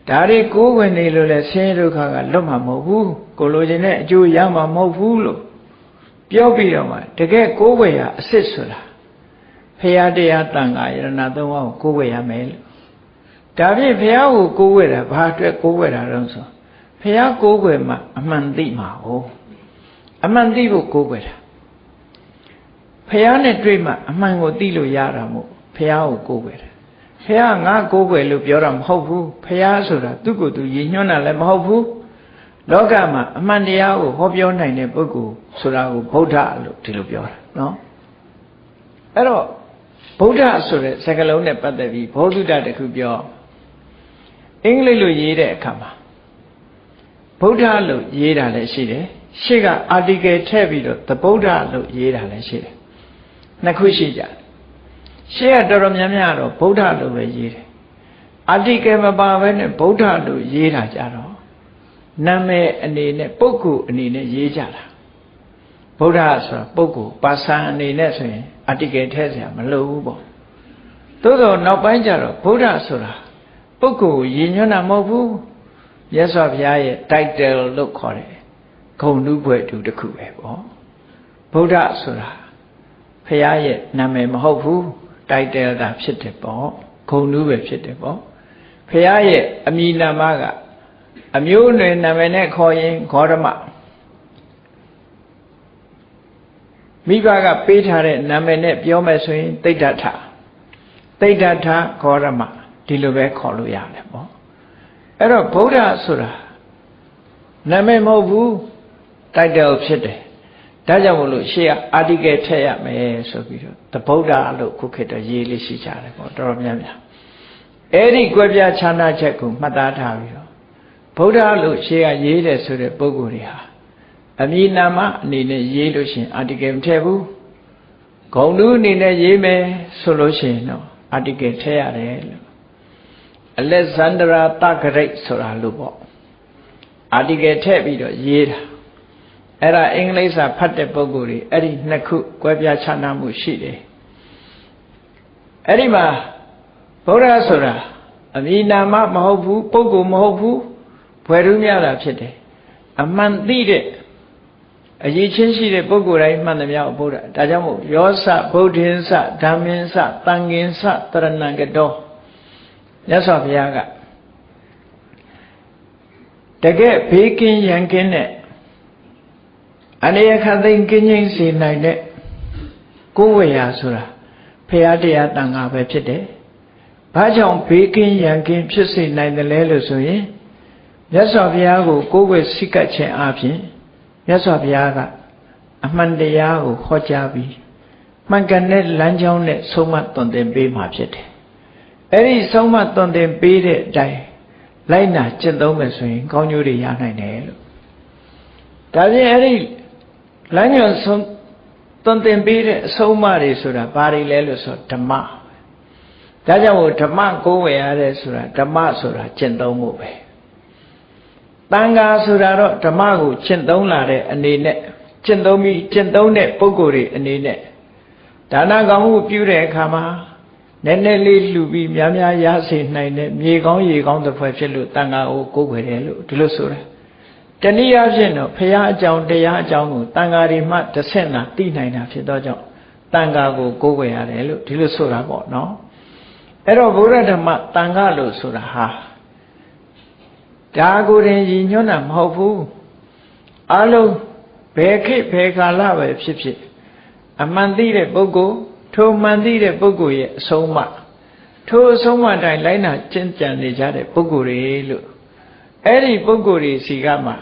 ဒါတွေကိုးကွယ်နေလို့လဲဆင်းရဲဒုက္ခကလွတ်မှာမဟုတ်ဘူးကိုလိုချင်တဲ့အကျိုးရမှာမဟုတ်ဘူးလို့ပြောပြီးတော့မှတကယ်ကိုးကွယ်ရအစ်စ်ဆိုတာဖရာတရားတန်ခါယရဏသုံးပါးကိုကိုးကွယ်ရမယ်လို့ဒါဖြင့်ဖရာကိုကိုးကွယ်တာဘာအတွက်ကိုးကွယ်တာတော့ဆိုဖရာကိုးကွယ်မှအမှန်သိမှာဟုတ်အမှန်သိဖို့ကိုးကွယ်တာဖရာနဲ့တွေ့မှအမှန်ကိုသိလို့ရတာမို့ဖရာကိုကိုးကွယ်တာဖရာငါကိုးကွယ်လို့ပြောတာမဟုတ်ဘူးဖရာဆိုတာသူ့ကိုယ်သူရည်ညွှန်းတာလည်းမဟုတ်ဘူးလောကမှာအမှန်တရားကိုဟောပြောနိုင်တဲ့ပုဂ္ဂိုလ်ဆိုတာကိုဗုဒ္ဓလို့ဒီလိုပြောတာနော်အဲ့တော့ဗုဒ္ဓဆိုတဲ့စကားလုံးနဲ့ပတ်သက်ပြီးဘောဓုတတခုပြောအင်္ဂလိပ်လိုရေးတဲ့အခါမှာဗုဒ္ဓလို့ရေးတာလည်းရှိတယ်ရှေ့က article ထည့်ပြီးတော့ the ဗုဒ္ဓလို့ရေးတာလည်းရှိတယ်နှစ်ခုရှိကြတယ်ရှေ့ကတော်တော်များများတော့ဗုဒ္ဓလို့ပဲရေးတယ် article မပါဘဲနဲ့ဗုဒ္ဓလို့ရေးတာကြတော့နာမည်အနေနဲ့ပုဂ္ဂိုလ်အနေနဲ့ရေးကြတာဗုဒ္ဓဆိုတာပုဂ္ဂိုလ်ပါဆန်အနေနဲ့ဆိုရင် article ထည့်เสียမလိုဘူးပေါ့သို့တော့နောက်ပိုင်းကျတော့ဗုဒ္ဓဆိုတာပုဂ္ဂိုလ်ရည်ညွှန်းတာမဟုတ်ဘူးမြတ်စွာဘုရားရဲ့ title လို့ခေါ်တယ်ဂုဏ်တူးဘွယ်တူတစ်ခုပဲပေါ့ဗုဒ္ဓဆိုတာဘုရားရဲ့နာမည်မဟုတ်ဘူး title တာဖြစ်တယ်ပေါ့ဂုဏ်တူးပဲဖြစ်တယ်ပေါ့ဘုရားရဲ့အမည်နာမကအမျိုးအနွယ်နာမည်နဲ့ခေါ်ရင်ဂေါရမမိဘကပေးထားတဲ့နာမည်နဲ့ပြောမယ်ဆိုရင်သိဒ္ဓထဂေါရမဒီလိုပဲခေါ်လို့ရတယ်ပေါ့အဲ့တော့ဗုဒ္ဓဆိုတာနာမည်မဟုတ်ဘူး title ဖြစ်တယ်ဒါကြောင့်မို့လို့ရှေ့က article ထည့်ရမယ်ဆိုပြီးတော့သဗုဒ္ဓလို့ခုခေတ်တော့ရေးလေးရှိကြတယ်ပေါ့တော်တော်များများအဲ့ဒီကွဲပြားခြားနားချက်ကိုမှတ်သားထားပြီးတော့ဗုဒ္ဓလို့ရှေ့ကရေးတယ်ဆိုတဲ့ပုဂ္ဂိုလ်တွေဟာအမည်နာမအနေနဲ့ရေးလို့ရှိရင် article မထည့်ဘူးဂုဏ်တူးအနေနဲ့ရေးမယ်ဆိုလို့ရှိရင်တော့ article ထည့်ရတယ်လို့အလက်ဇန္ဒရာတဂရိတ်ဆိုတာလို့ပေါ့ article ထည့်ပြီးတော့ရေးတာအဲ့ဒါအင်္ဂလိပ်စာဖတ်တဲ့ပုဂ္ဂိုလ်တွေအဲ့ဒီနှစ်ခုကွဲပြားခြားနားမှုရှိတယ်အဲ့ဒီမှာဗုဒ္ဓဆိုတာအမည်နာမမဟုတ်ဘူးပုဂ္ဂိုလ်မဟုတ်ဘူးဘွယ်ထူးများတာဖြစ်တယ်အမှန်သိတဲ့အရေးချင်းရှိတဲ့ပုဂ္ဂိုလ်တိုင်းမှန်သမျှကိုဗုဒ္ဓဒါကြောင့်မို့ယောစဗုဒ္ဓင်္စဓမ္မင်္စသံဃင်္စတရဏံကတောမြတ်စွာဘုရားကတကယ်ဘေးကင်းရန်ကင်းတဲ့အနည်းခတ်သိမ်းကင်းငြိမ်းစေနိုင်တဲ့ကိုယ်ဝေယဆိုတာဖရာတရားတန်ခါပဲဖြစ်တယ်။ဘာကြောင့်ဘေးကင်းရန်ကင်းဖြစ်စေနိုင်တယ်လဲလို့ဆိုရင်မြတ်စွာဘုရားကိုကိုယ်ဝေစိတ်ကပ်ခြင်းအပြင်မြတ်စွာဘုရားကအမှန်တရားကိုဟောကြားပြီးမှန်ကန်တဲ့လမ်းကြောင်းနဲ့ဆုံးမသွန်သင်ပေးမှာဖြစ်တယ်။အဲဒီဆုံးမသွန်သင်ပေးတဲ့အတိုင်းလိုက်နာကျင့်သုံးမယ်ဆိုရင်ကောင်းကျိုးတွေရနိုင်တယ်လို့ဒါပြင်အဲဒီလမ်းညွှန်ဆုံးသွန်သင်ပေးတဲ့အဆုံးအမတွေဆိုတာဘာတွေလဲလို့ဆိုဓမ္မဒါကြောင့်မို့ဓမ္မကိုးဝယ်ရတဲ့ဆိုတာဓမ္မဆိုတာကျင့်သုံးဖို့ပဲတန်ခါဆိုတာတော့ဓမ္မကိုကျင့်သုံးလာတဲ့အနေနဲ့ကျင့်သုံးပြီးကျင့်သုံးတဲ့ပုဂ္ဂိုလ်တွေအနေနဲ့ဒါနကောင်းမှုပြုတဲ့အခါမှာနည်းနည်းလေးလှူပြီးများများရစေနိုင်တဲ့မြေကောင်းရေကောင်းတစ်ဖွဲ့ဖြစ်လို့တန်ခါကိုကိုးဝယ်တယ်လို့ဒီလိုဆိုတာတနည်းအားဖြင့်တော့ဘုရားအကြောင်းတရားအကြောင်းကိုတန်ခါတွေမှတစ်ဆင့်သာသိနိုင်တာဖြစ်သောကြောင့်တန်ခါကိုကိုးဝယ်ရတယ်လို့ဒီလိုဆိုတာပေါ့နော်အဲ့တော့ဗုဒ္ဓဓမ္မတန်ခါလို့ဆိုတာဟာ ဒါကိုယ်ရင်ကြီးညွှန်းတာမဟုတ်ဘူးအလုံးဘယ်ခေတ်ဘယ်ကာလပဲဖြစ်ဖြစ်အမှန်သိတဲ့ပုဂ္ဂိုလ်ထိုမှန်သိတဲ့ပုဂ္ဂိုလ်ရဲ့အဆုံးအမထိုအဆုံးအမတိုင်းလိုက်နာကျင့်ကြံနေကြတဲ့ပုဂ္ဂိုလ်တွေလို့အဲ့ဒီပုဂ္ဂိုလ်တွေစီကမှ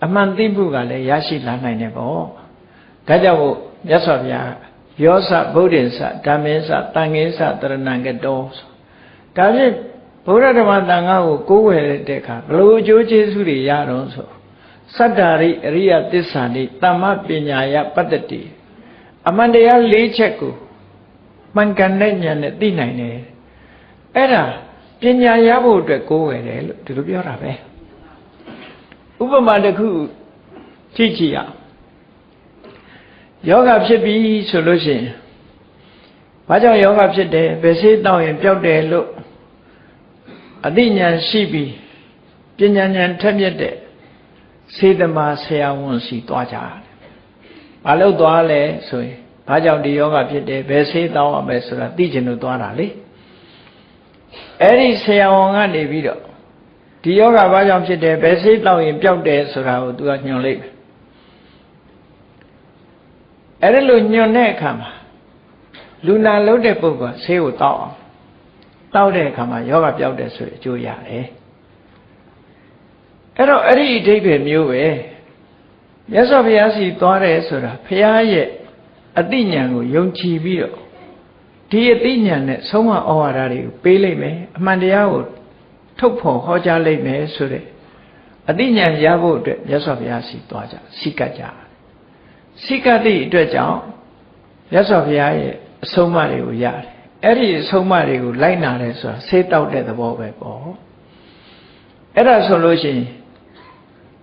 အမှန်သိမှုကလည်းရရှိလာနိုင်တယ်ပေါ့ဒါကြောင့်မို့မြတ်စွာဘုရားယောစဗုဒ္ဓင်္စဓမ္မင်္စတန်ခင်း္စတရဏံကတောဒါဖြင့်ဘုရားဓမ္မသံဃာကိုကိုးဝယ်တဲ့အခါဘလို့အကျိုးကျေးဇူးတွေရတော့ဆိုသတ္တာရိအရိယသစ္စာနိတမ္မပညာယပတ္တတိအမှန်တရား၄ချက်ကိုမှန်ကန်တဲ့ဉာဏ်နဲ့သိနိုင်တယ်အဲ့ဒါပညာရဖို့အတွက်ကိုးဝယ်တယ်လို့ဒီလိုပြောတာပဲဥပမာတစ်ခုကြည့်ကြည့်အောင်ယောဂဖြစ်ပြီဆိုလို့ရှိရင်ဘာကြောင့်ယောဂဖြစ်တယ်ဘယ်ဆေးတောင်းရင်ပျောက်တယ်လို့အသိဉာဏ်ရှိပြီးပညာဉာဏ်ထက်မြက်တဲ့စေတမာဆရာဝန်စီသွားကြတယ်။ဘာလို့သွားလဲဆိုရင်ဘာကြောင့်ဒီယောဂဖြစ်တယ်ဘယ်ဆေးတောင်းရမယ်ဆိုတာသိချင်လို့သွားတာလေ။အဲ့ဒီဆရာဝန်ကနေပြီးတော့ဒီယောဂဘာကြောင့်ဖြစ်တယ်ဘယ်ဆေးတောင်းရင်ပျောက်တယ်ဆိုတာကိုသူကညွှန်လိုက်မယ်။အဲ့ဒါလို့ညွှန်တဲ့အခါမှာလူနာလုံးတဲ့ပုဂ္ဂိုလ်ဆေးကိုတောက်အောင်တောက်တဲ့အခါမှာယောဂပျောက်တယ်ဆိုရင်အကျိုးရတယ်အဲ့တော့အဲ့ဒီအဓိပ္ပာယ်မျိုးပဲမြတ်စွာဘုရားစီသွားတယ်ဆိုတာဘုရားရဲ့အသိဉာဏ်ကိုယုံကြည်ပြီးတော့ဒီအသိဉာဏ်နဲ့ဆုံးမဩဝါဒတွေကိုပေးလိုက်မယ်အမှန်တရားကိုထုတ်ဖော်ဟောကြားလိုက်မယ်ဆိုတဲ့အသိဉာဏ်ရဖို့အတွက်မြတ်စွာဘုရားစီသွားကြစိကတ်ကြစိကတ်သည့်အတွက်ကြောင့်မြတ်စွာဘုရားရဲ့အဆုံးအမတွေကိုရတယ်အဲ့ဒီအဆုံးအမတွေကိုလိုက်နာတယ်ဆိုတာဆေးတောက်တဲ့သဘောပဲပေါ့အဲ့ဒါဆိုလို့ရှိရင်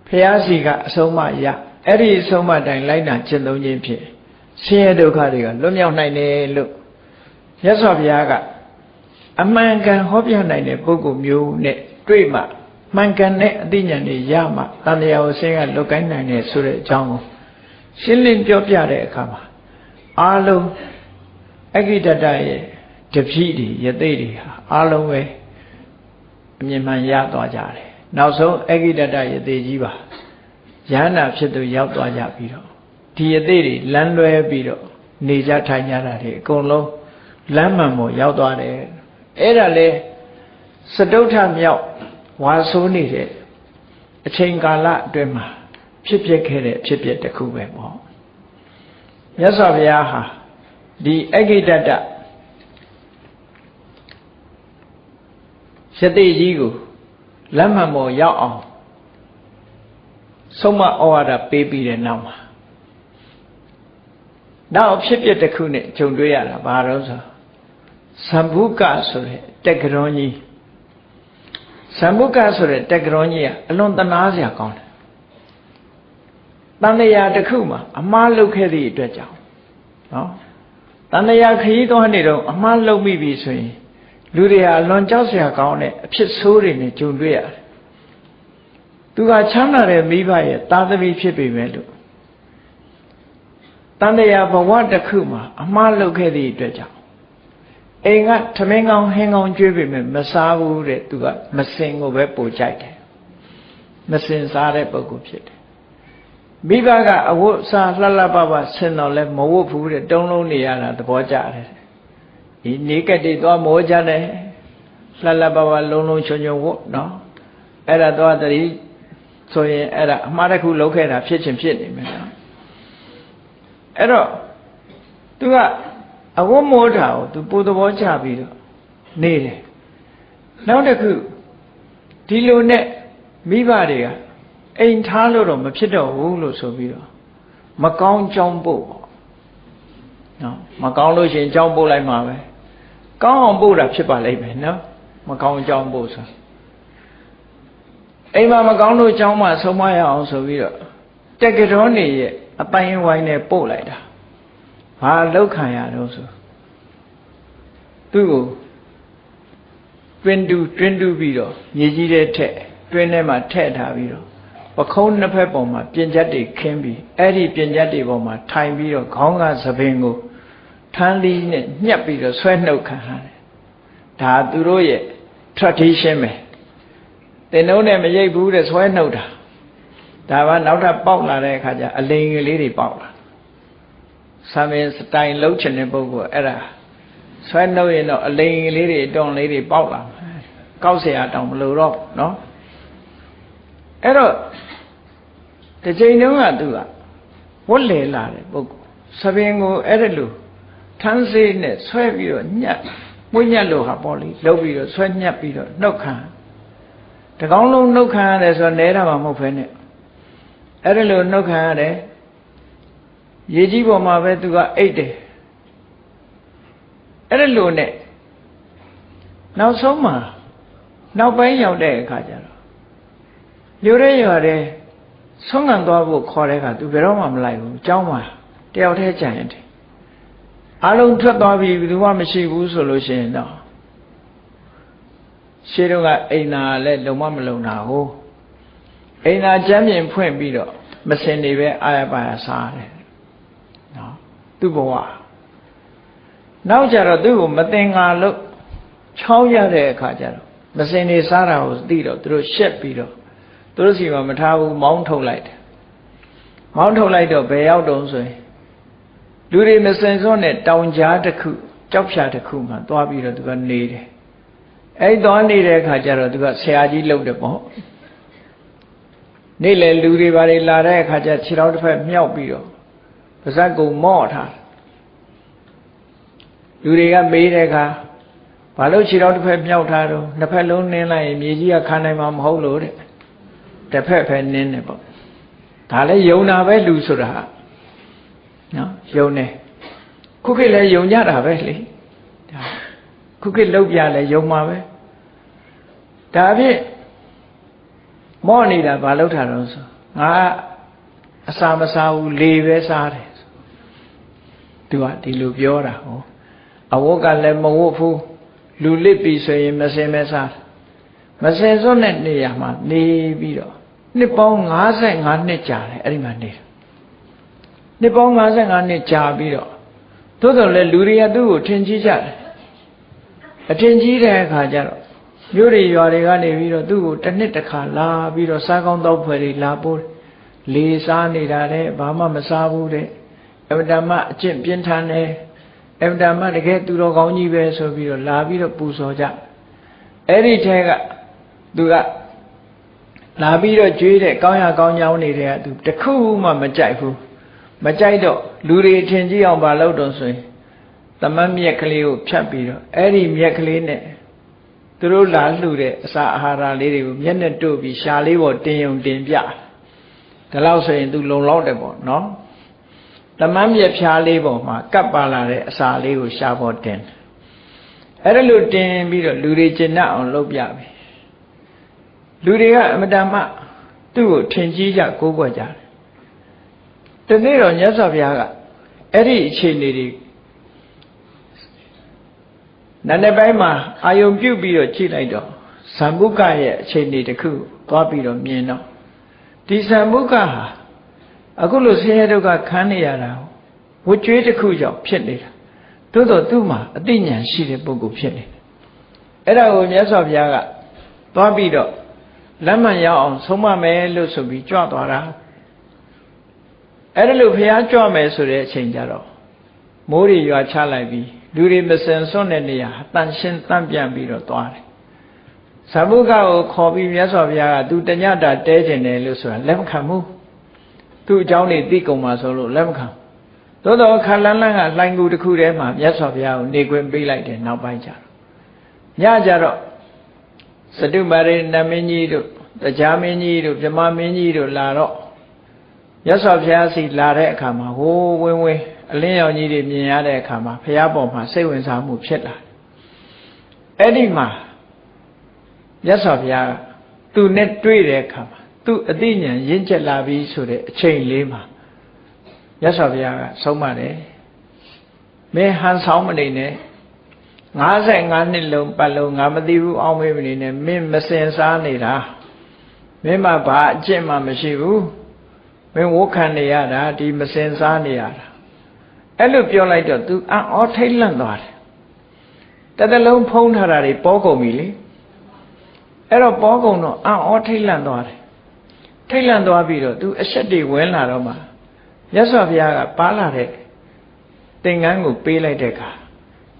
ဘုရားစီကအဆုံးအမရအဲ့ဒီအဆုံးအမတိုင်းလိုက်နာကျင့်သုံးခြင်းဖြင့်ဆင်းရဲဒုက္ခတွေကလွတ်မြောက်နိုင်တယ်လို့မြတ်စွာဘုရားကအမှန်ကန်ဟောပြနိုင်တဲ့ပုဂ္ဂိုလ်မျိုးနဲ့တွေ့မှမှန်ကန်တဲ့အသိဉာဏ်တွေရမှတန်တရားကိုဆင်းရဲလွတ်ကိုင်းနိုင်တယ်ဆိုတဲ့အကြောင်းကိုရှင်းလင်းပြောပြတဲ့အခါမှာအားလုံးအဂိတတရဲ့တပည့်တွေယသိတွေဟာအားလုံးပဲအမြင်မှန်ရသွားကြတယ်နောက်ဆုံးအဂိတတယသိကြီးပါယန္နာဖြစ်သူရောက်သွားကြပြီးတော့ဒီယသိတွေလမ်းလွဲပြီးတော့နေကြထိုင်ကြတာတွေအကုန်လုံးလမ်းမှန်ပေါ်ရောက်သွားတယ်အဲ့ဒါလေစတုထမြောက်ဝါဆိုးနေတဲ့အချိန်ကာလအတွင်းမှာဖြစ်ခဲ့တဲ့ဖြစ်ပျက်တစ်ခုပဲပေါ့မြတ်စွာဘုရားဟာဒီအဂိတတယသိကြီးကိုလမ်းမှန်ပေါ်ရောက်အောင်ဆုံးမဩဝါဒပေးပြီးတဲ့နောက်မှာနောက်ဖြစ်ပျက်တစ်ခုနဲ့ဂျုံတွေ့ရတာဘာလို့ဆိုသံဘုကဆိုတဲ့တက်ကရွန်ကြီးသံဘုကဆိုတဲ့တက်ကရွန်ကြီးကအလွန်တနာစရာကောင်းတယ်တန်လျာတစ်ခုမှာအမှားလုပ်ခဲ့သည့်အတွက်ကြောင့်နော်တန်လျာခရီးသွားနေတော့အမှားလုပ်မိပြီဆိုရင်လူတွေဟာလွန်ကြောက်စရာကောင်းတဲ့အဖြစ်ဆိုးတွေနဲ့ကြုံတွေ့ရတယ်သူကချမ်းသာတဲ့မိဘရဲ့သားသမီးဖြစ်ပေမဲ့လို့တန်လျာဘဝတစ်ခုမှာအမှားလုပ်ခဲ့သည့်အတွက်ကြောင့်အိမ်ကထမင်းကောင်းဟင်းကောင်းကျွေးပေမဲ့မစားဘူးတဲ့သူကမစင်ကိုပဲပို့ကြိုက်တယ်မစင်စားတဲ့ပုဂ္ဂိုလ်ဖြစ်တယ်မိဘကအဝတ်စားလှလှပပဆင်တော့လဲမဝတ်ဘူးတဲ့တုံးလုံးနေရတာသဘောကျတယ်ဒီနေကတိသွားမိုးကြတယ်လှလှပပလုံးလုံးချွန်ချွန်ဝတ်နော်အဲ့ဒါသွားတည်းဆိုရင်အဲ့ဒါအမှားတစ်ခုလုပ်ခဲ့တာဖြစ်ချင်းဖြစ်နေမယ်နော်အဲ့တော့သူကအဝတ်မိုးတာကိုသူပိုသဘောကျပြီးတော့နေတယ်နောက်တစ်ခုဒီလိုနဲ့မိဘတွေကအိမ်ထားလို့တော့မဖြစ်တော့ဘူးလို့ဆိုပြီးတော့မကောင်းကြောင်းပို့ပေါ့နော်မကောင်းလို့ရှိရင်ကြောင်းပို့လိုက်မှာပဲကောင်းအောင်ပို့တာဖြစ်ပါလိမ့်မယ်နော်မကောင်းကြောင်းပို့ဆိုအိမ်မှာမကောင်းလို့ကြောင်းမှဆုံးမရအောင်ဆိုပြီးတော့တက်ကတော်နေရဲ့အတိုင်းဝိုင်းနဲ့ပို့လိုက်တာဘာလောက်ခံရတော့ဆိုသူ့ကိုတွင်တူပြီးတော့မြေကြီးထဲထက်တွင်းထဲမှာထည့်ထားပြီးတော့ပခုံးနှစ်ဖက်ပေါ်မှာပြင်ချက်တွေခင်းပြီးအဲ့ဒီပြင်ချက်တွေပေါ်မှာထိုင်ပြီးတော့ခေါင်းကသပင်ကိုထမ်းလီနဲ့ညှက်ပြီးတော့ဆွဲနှုတ်ခံရတယ်ဒါသူတို့ရဲ့ tradition ပဲ တင်နှုံးနဲ့မရိပ်ဘူးတဲ့ဆွဲနှုတ်တာဒါကနောက်ထပ်ပေါက်လာတဲ့အခါကျအလိန်ကလေးတွေပေါက်လာသာမင်စတိုင်လှုပ်ချင်တဲ့ပုဂ္ဂိုလ်အဲ့ဒါဆွဲနှုတ်ရင်တော့အလိန်ကလေးတွေအတွန်းလေးတွေပေါက်လာကောက်เสียတောင်မလို့တော့နော်အဲ့တော့တစ်ချိန်တုန်းကသူကဝတ်လေလာတဲ့ပုဂ္ဂိုလ်သပင်ကိုအဲ့ဒါလို့ထန်းစေးနဲ့ဆွဲပြီးတော့ညက်မွေးညက်လို့ဟာပေါ့လေလှုပ်ပြီးတော့ဆွဲညက်ပြီးတော့နှုတ်ခံတကောင်းလုံးနှုတ်ခံရတယ်ဆိုတော့နဲတာမှမဟုတ်ဖ ೇನೆ အဲ့ဒါလို့နှုတ်ခံရတယ်ရေကြီးပေါ်မှာပဲသူကအိတ်တယ်အဲ့ဒါလို့နဲ့နောက်ဆုံးမှာနောက်ပိုင်းရောက်တဲ့အခါကျတော့လူရဲရွာတဲ့ဆုံးခံသွားဖို့ခေါ်တဲ့အခါသူဘယ်တော့မှမလိုက်ဘူးအเจ้าမှာတယောက်တည်းကြံရတယ်အလုံးထွက်သွားပြီဘယ်သူမှမရှိဘူးဆိုလို့ရှိရင်တော့ရှင်းတော့ကအိမ်သာလည်းလုံမလုံတာဟုတ်အိမ်သာကျမ်းပြင်ဖွင့်ပြီးတော့မစင်နေပဲအာရပါရစားတယ်နော်သူ့ဘဝနောက်ကြတော့သူ့ကိုမတင်ငါလို့ချောင်းရတဲ့အခါကျတော့မစင်နေစားတာကိုသိတော့သူတို့ရှက်ပြီးတော့သူတို့စီမှာမထားဘူးမောင်းထုတ်လိုက်တယ်မောင်းထုတ်လိုက်တော့ဘယ်ရောက်တုံးဆိုရင်လူတွေမစင်စွန်းတဲ့တောင်ကြားတစ်ခုကြောက်ဖြာတစ်ခုမှာသွားပြီးတော့သူကနေတယ်အဲ့သွားနေတဲ့အခါကျတော့သူကဆရာကြီးလှုပ်တယ်ပေါ့နေ့လေလူတွေဘာတွေလာတဲ့အခါကျခြေထောက်တစ်ဖက်မြောက်ပြီးတော့ပါဇက်ကိုမော့ထားလူတွေကမေးတဲ့အခါဘာလို့ခြေထောက်တစ်ဖက်မြောက်ထားတော့နှစ်ဖက်လုံးနင်းလိုက်ရင်မြေကြီးကခံနိုင်မှာမဟုတ်လို့တဲ့တစ်ဖက်ဖက်နင်းတယ်ပေါ့ဒါလည်းယုံတာပဲလူဆိုတာနော်ယုံတယ်ခုခေတ်လည်းယုံကြတာပဲလေဒါခုခေတ်လောက်ပြလဲယုံမှာပဲဒါအဖြစ်မော့နေတာဘာလောက်တာတော့ဆိုငါအစာမစားဘူးလေပဲစားတယ်သူကဒီလိုပြောတာဟောအဝတ်ကလည်းမဝတ်ဘူးလူလစ်ပြီဆိုရင်မစင်မဲစားမစင်စွန်းတဲ့နေရာမှာနေပြီးတော့နှစ်ပေါင်း55နှစ်ကြာတယ်အဲ့ဒီမှာနေတယ်နှစ်ပေါင်း55နှစ်ကြာပြီးတော့သို့တော်လည်းလူတွေကသူ့ကိုထင်ကြီးကြတယ်အထင်ကြီးတဲ့အခါကျတော့မြို့တွေရွာတွေကနေပြီးတော့သူ့ကိုတစ်နှစ်တစ်ခါလာပြီးတော့စားကောင်းတော့ဖွယ်တွေလာပိုးလေစားနေတာတဲ့ဘာမှမစားဘူးတဲ့အမတမအကျင့်ပြင်းထန်တယ်အမတမတကယ်သူတော်ကောင်းကြီးပဲဆိုပြီးတော့လာပြီးတော့ပူဇော်ကြအဲ့ဒီထဲကသူကလာပြီးတော့ကြွေးတဲ့ကောင်းရကောင်းကြောင်းနေတဲ့ကသူတခုမှမကြိုက်ဘူးမကြိုက်တော့လူတွေထင်ကြီးအောင်မလုပ်တော့ဆိုရင်သမတ်မြက်ကလေးကိုဖြတ်ပြီးတော့အဲ့ဒီမြက်ကလေးနဲ့သူတို့လာလှူတဲ့အစာအာဟာရလေးတွေကိုမျက်နှာတို့ပြီးရှာလေးပေါ်တင်ယုံတင်ပြဒါလို့ဆိုရင်သူလုံလောက်တယ်ပေါ့နော်သမတ်မြက်ဖြားလေးပေါ်မှာကပ်ပါလာတဲ့အစာလေးကိုရှာပေါ်တင်အဲ့ဒါလို့တင်ပြီးတော့လူတွေကျင့်တတ်အောင်လုပ်ပြပြီလူတွေကအမတန်မှသူ့ကိုထင်ကြီးကြကိုးကွယ်ကြတယ်တနေ့တော့မြတ်စွာဘုရားကအဲ့ဒီအခြေအနေတွေနန္ဒပိုင်းမှာအာယုံပြုတ်ပြီးတော့ကြည့်လိုက်တော့ဇံဘုကရဲ့အခြေအနေတစ်ခုသွားပြီးတော့မြင်တော့ဒီဇံဘုကဟာအခုလိုဆင်းရဲဒုက္ခခံနေရတာဝတ်ကြွေးတစ်ခုကြောင့်ဖြစ်နေတာသို့တော့သူ့မှာအသိဉာဏ်ရှိတဲ့ပုဂ္ဂိုလ်ဖြစ်နေတယ်အဲ့ဒါကိုမြတ်စွာဘုရားကသွားပြီးတော့လက်မှန်ရအောင်ဆုံးမမယ်လို့ဆိုပြီးကြွသွားတာအဲ့ဒါလို့ဘုရားကြွမယ်ဆိုတဲ့အချိန်ကျတော့မိုးတွေရွာချလိုက်ပြီးလူတွေမစင်စွန့်တဲ့နေရာတန်ရှင်းတန့်ပြန်ပြီးတော့သွားတယ်ဇာဘုကကိုခေါ်ပြီးမြတ်စွာဘုရားကသူတညတာတဲကျင်တယ်လို့ဆိုတာလက်မခံဘူးသူ့အကြောင်းတွေသိကုန်မှာဆိုလို့လက်မခံသို့တော့ခါလန်းလန်းကလှိုင်ကူတစ်ခုထဲမှာမြတ်စွာဘုရားကိုနေခွင့်ပေးလိုက်တယ်နောက်ပိုင်းကျတော့ညကျတော့စတုမာရိနမင်းကြီးတို့တရားမင်းကြီးတို့ဗြဟ္မာမင်းကြီးတို့လာတော့မြတ်စွာဘုရားစီလာတဲ့အခါမှာဟိုးဝင်းဝင်းအလင်းရောင်ကြီးတွေမြင်ရတဲ့အခါမှာဘုရားပေါ်မှာစိတ်ဝင်စားမှုဖြစ်လာအဲ့ဒီမှာမြတ်စွာဘုရားကသူနဲ့တွေ့တဲ့အခါမှာသူအသိဉာဏ်ရင့်ကျက်လာပြီဆိုတဲ့အချိန်လေးမှာမြတ်စွာဘုရားကဆုံးမတယ်မင်းဟန်ဆောင်မနေနဲ့55နှစ်လုံးပတ်လုံးငါမသိဘူးအောင်းမေးမနေနဲ့မင်းမစင်စားနေတာမင်းမှဘာအကျင့်မှမရှိဘူးမင်းဝတ်ခံနေရတာဒီမစင်စားနေရတာအဲ့လိုပြောလိုက်တော့ तू အော်ထိတ်လန့်သွားတယ်တသက်လုံးဖုံးထားတာတွေပေါ်ကုန်ပြီလေ အဲ့တော့ပေါကုံတော့အော်ထိတ်လန့်သွားတယ်ထိတ်လန့်သွားပြီးတော့သူအဆက်တွေဝင်လာတော့မှမြတ်စွာဘုရားကပါလာတဲ့သင်္ကန်းကိုပေးလိုက်တဲ့အခါ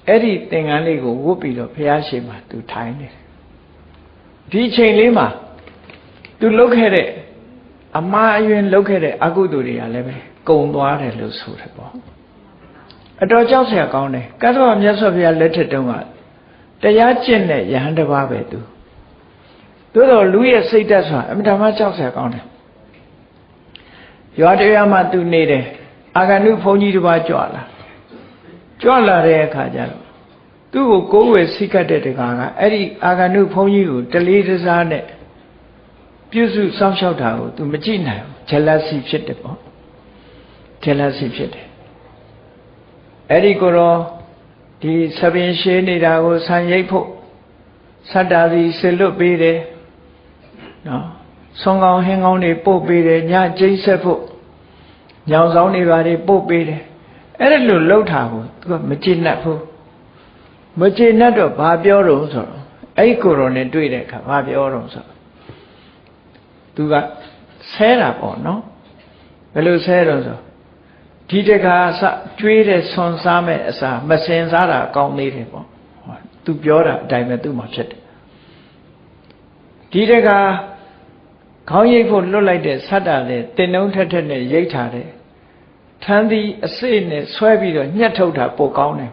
အဲ့ဒီသင်္ကန်းလေးကိုဝတ်ပြီးတော့ဘုရားရှိခိုးသူထိုင်နေတယ်ဒီအချိန်လေးမှာသူလုပ်ခဲ့တဲ့အမှားအယွင်းလုပ်ခဲ့တဲ့အကုသိုလ်တွေကလည်းပဲကုံသွားတယ်လို့ဆိုတယ်ပေါ့အတော်ကြောက်စရာကောင်းတယ်ကတ္တဝမြတ်စွာဘုရားလက်ထက်တုန်းကတရားကျင့်တဲ့ယဟန်တစ်ပါးပဲသူသို့တော်လူရဲ့စိတ်ဓာတ်ဆိုတာအမှန်တမ်းကြောက်စရာကောင်းတယ်ရွာတရားမှာသူနေတယ်အာဂန္တုဘုန်းကြီးတစ်ပါးကြွလာတဲ့အခါကျတော့သူ့ကိုကိုးဝယ်စိတ်ကတ်တဲ့တကားကအဲ့ဒီအာဂန္တုဘုန်းကြီးကိုတလေးတစားနဲ့ပြုစုစောင့်ရှောက်တာကိုသူမကြည့်နိုင်ဘူးဂျလစီဖြစ်တယ်ပေါ့ဂျလစီဖြစ်တယ်အဲ့ဒီကိုတော့ဒီသပင်ရှည်နေတာကိုဆံရိပ်ဖို့ဆတ္တာစီဆလွတ်ပေးတယ်နော်ဆွမ်းကောင်းဟင်းကောင်းတွေပို့ပေးတယ်ညကျိတ်ဆက်ဖို့ညောင်ဆောင်တွေပါတွေပို့ပေးတယ်အဲ့ဒါလို့လှုပ်တာကိုသူကမကျေနပ်ဘူးမကျေနပ်တော့ဘာပြောတော့ဆိုတော့အဲ့ကိုရောနဲ့တွေ့တဲ့အခါဘာပြောတော့ဆိုတော့သူကဆဲတာပေါ့နော်ဘယ်လိုဆဲတော့ဆိုဒီတခါကျွေးတဲ့ဆွန်စားမဲ့အစာမစင်စားတာအကောင်းသေးတယ်ပေါ့သူပြောတာအတိုင်းပဲသူ့မှာဖြစ်တယ်ဒီတခါခေါင်းရိပ်ဖို့လွတ်လိုက်တဲ့ဆတ်တာလေတင်နှုံးထက်ထက်နဲ့ရိတ်ထားတယ်ထမ်းသည်အစိတ်နဲ့ဆွဲပြီးတော့ညှက်ထုတ်တာပိုကောင်းတယ်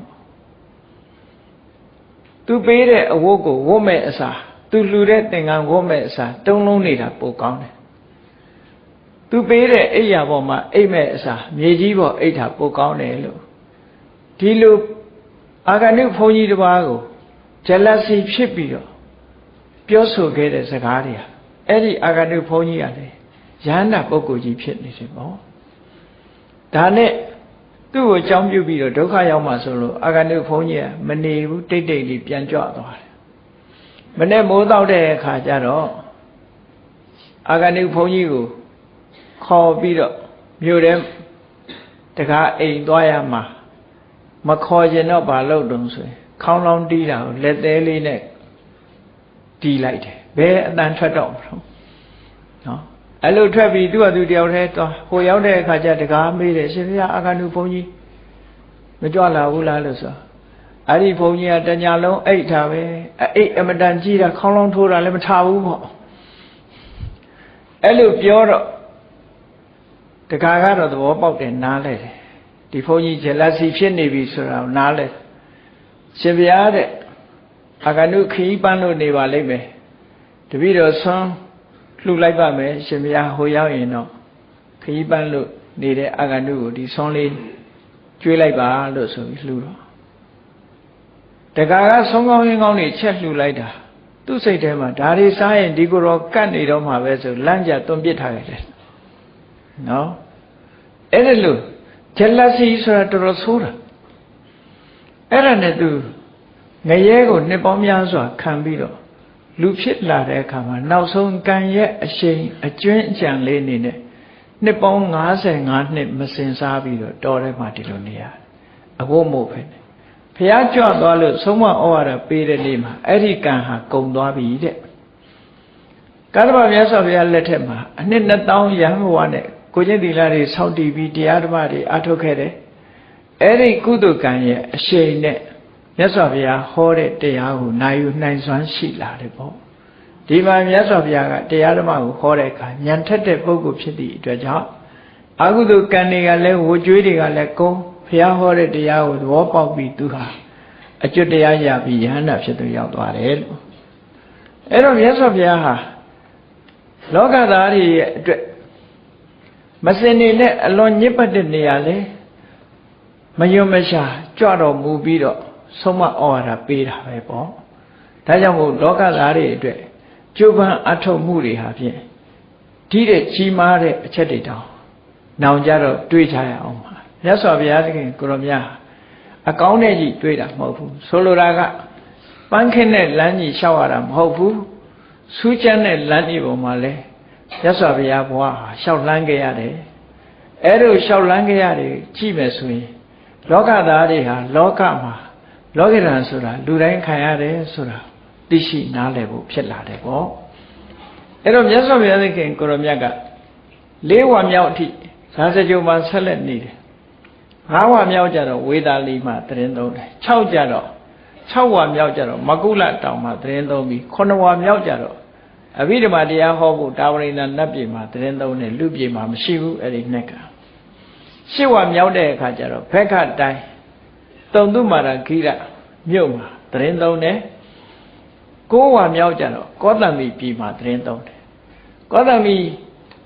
သူပေးတဲ့အဝတ်ကိုဝတ်မဲ့အစားသူလှူတဲ့သင်္ကန်းဝတ်မဲ့အစားတုံးလုံးနေတာပိုကောင်းတယ်သူပေးတဲ့အိယာပေါ်မှာအိတ်မဲ့အစားမြေကြီးပေါ်အိတ်တာပိုကောင်းတယ်လို့ဒီလိုအာဂန္တုဘုန်းကြီးတစ်ပါးကိုဂျလစီဖြစ်ပြီးတော့ပြောဆိုခဲ့တဲ့စကားတွေဟာအဲ့ဒီအာဂန္တုဘုန်းကြီးကလည်းယန္တာပုဂ္ဂိုလ်ကြီးဖြစ်နေတယ်ပေါ့ဒါနဲ့သူ့ကိုအကြောင်းပြုပြီးတော့ဒုက္ခရောက်မှဆိုလို့အာဂန္တုဘုန်းကြီးကမနေဘူးတိတ်တိတ်လေးပြန်ကြွသွားတယ်မနေ့မိုးတော့တဲ့အခါကျတော့အာဂန္တုဘုန်းကြီးကိုခေါ်ပြီးတော့မြို့ထဲတကားအိမ်သွားရမှာမခေါ်ရင်တော့ဘာလုပ်တုံးဆိုရင်ခေါင်းလောင်းတီးတာကိုလက်သေးလေးနဲ့တီးလိုက်တယ်ဘယ်အတန်ထွက်တော့မလို့နော်အဲ့လိုထွက်ပြီးသူ့ဟာသူတယောက်တည်းသွားဟိုရောက်တဲ့အခါကျတကားမေးတယ်ရှင်ဘုရားအာဂန္တုဘုန်းကြီးမကြွလာဘူးလားလို့ဆိုအဲ့ဒီဘုန်းကြီးကတညာလုံးအိတ်ထားပဲအိတ်အမတန်ကြီးတာခေါင်းလောင်းထိုးတာလည်းမထားဘူးပေါ့အဲ့လိုပြောတော့တကားကတော့သဘောပေါက်တယ်နားလဲတယ်ဒီဘုန်းကြီးဂျလစီဖြစ်နေပြီဆိုတာကိုနားလဲရှင်ဘုရားတဲ့အာဂန္တုခီးပန်းလို့နေပါလိမ့်မယ်တပည့်တော်ဆွမ်းလှူလိုက်ပါမယ်ရှင်ဘုရားဟိုရောက်ရင်တော့ခီးပန်းလို့နေတဲ့အာဂန္တုကိုဒီဆွမ်းလေးကျွေးလိုက်ပါလို့ဆိုပြီးလှူတော့တကားကဆွမ်းကောင်းရင်းကောင်းတွေချက်လှူလိုက်တာသူ့စိတ်ထဲမှာဒါတွေစားရင်ဒီကိုယ်တော်ကတ်နေတော့မှာပဲဆိုလမ်းကြသွန်ပစ်ထားခဲ့တယ်နော်အဲ့ဒါလို့ဂျလစီဆိုတာတော်တော်ဆိုးတာအဲ့ဒါနဲ့သူငရဲကိုနှစ်ပေါင်းများစွာခံပြီးတော့လူဖြစ်လာတဲ့အခါမှာနောက်ဆုံးကံရဲ့အရှိန်အကျွင်းအကြံလေးအနေနဲ့နှစ်ပေါင်း55နှစ်မစင်စားပြီးတော့တော်ထဲမှာဒီလိုနေရအဖို့မို့ပဲဘုရားကြွသွားလို့ဆုံးမဩဝါဒပေးတဲ့နေ့မှာအဲ့ဒီကံဟာကုံသွားပြီတဲ့ကာသဗ္ဗမြတ်စွာဘုရားလက်ထက်မှာအနှစ်2000ရဟန်းဘဝနဲ့ကိုကျင့်သီလတွေဆောက်တည်ပြီးတရားဓမ္မတွေအားထုတ်ခဲ့တယ်အဲ့ဒီကုသိုလ်ကံရဲ့အရှိန်နဲ့မြတ်စွာဘုရားဟောတဲ့တရားကိုနိုင်ယူနိုင်စွမ်းရှိလာတယ်ပေါ့ဒီမှာမြတ်စွာဘုရားကတရားဓမ္မကိုဟောတဲ့အခါဉာဏ်ထက်တဲ့ပုဂ္ဂိုလ်ဖြစ်သည့်အတွက်ကြောင့်အကုသိုလ်ကံတွေကလည်းဝကြွေးတွေကလည်းကုန်းဘုရားဟောတဲ့တရားကိုသဘောပေါက်ပြီးသူဟာအကျွတ်တရားရပြီးယဟန္တာဖြစ်သူရောက်သွားတယ်လို့အဲ့တော့မြတ်စွာဘုရားဟာလောကသားတွေရဲ့အတွက်မစင်နေနဲ့အလွန်ညစ်ပတ်တဲ့နေရာလေမယုံမရှာကြွတော်မူပြီးတော့ဆုံးမဩဝါဒပေးတာပဲပေါ့ဒါကြောင့်မို့လောကသားတွေအတွက်ကျိုးပန်းအထောက်မှုတွေဟာဖြင့်ဒီတဲ့ကြီးမားတဲ့အချက်တွေတောင်နောင်ကြတော့တွေးချရအောင်ပါမြတ်စွာဘုရားသခင်ကိုရောမြတ်အကောင်းနဲ့ကြီးတွေးတာမဟုတ်ဘူးဆိုလိုတာကပန်းခင်းတဲ့လမ်းကြီးလျှောက်ရတာမဟုတ်ဘူးစူးကျန်းတဲ့လမ်းကြီးပေါ်မှာလဲမြတ်စွာဘုရားဘုရားဟာလျှောက်လန်းခဲ့ရတယ်အဲ့လိုလျှောက်လန်းခဲ့ရတယ်ကြည့်မယ်ဆိုရင်လောကသားတွေဟာလောကမှာလောကဓာတ်ဆိုတာလူတိုင်းခံရတယ်ဆိုတာ သိရှိနားလည်ဖို့ဖြစ်လာတယ်ပေါ့အဲ့တော့မြတ်စွာဘုရားသခင်ကိုရောမြတ်က၄ဝါမြောက်အထိရာဇဂုံမှာဆက်လက်နေတယ်၅ဝါမြောက်ကြတော့ဝေသာလီမှာတရင်သုံးတယ်6ကြတော့6ဝါမြောက်ကြတော့မကုလတောင်မှာတရင်သုံးပြီး9ဝါမြောက်ကြတော့အဘိဓမ္မာတရားဟောဖို့တာဝရိဏနတ်ပြည်မှာတရင်သုံးတယ်လူပြည်မှာမရှိဘူးအဲ့ဒီနှစ်က8ဝါမြောက်တဲ့အခါကျတော့ဘက်ကတိုင်းတုံတုမာရဂိရမြို့မှာတရင်သုံးတယ်9ဝါမြောက်ကြတော့ကောသမိပြည်မှာတရင်သုံးတယ်ကောသမိ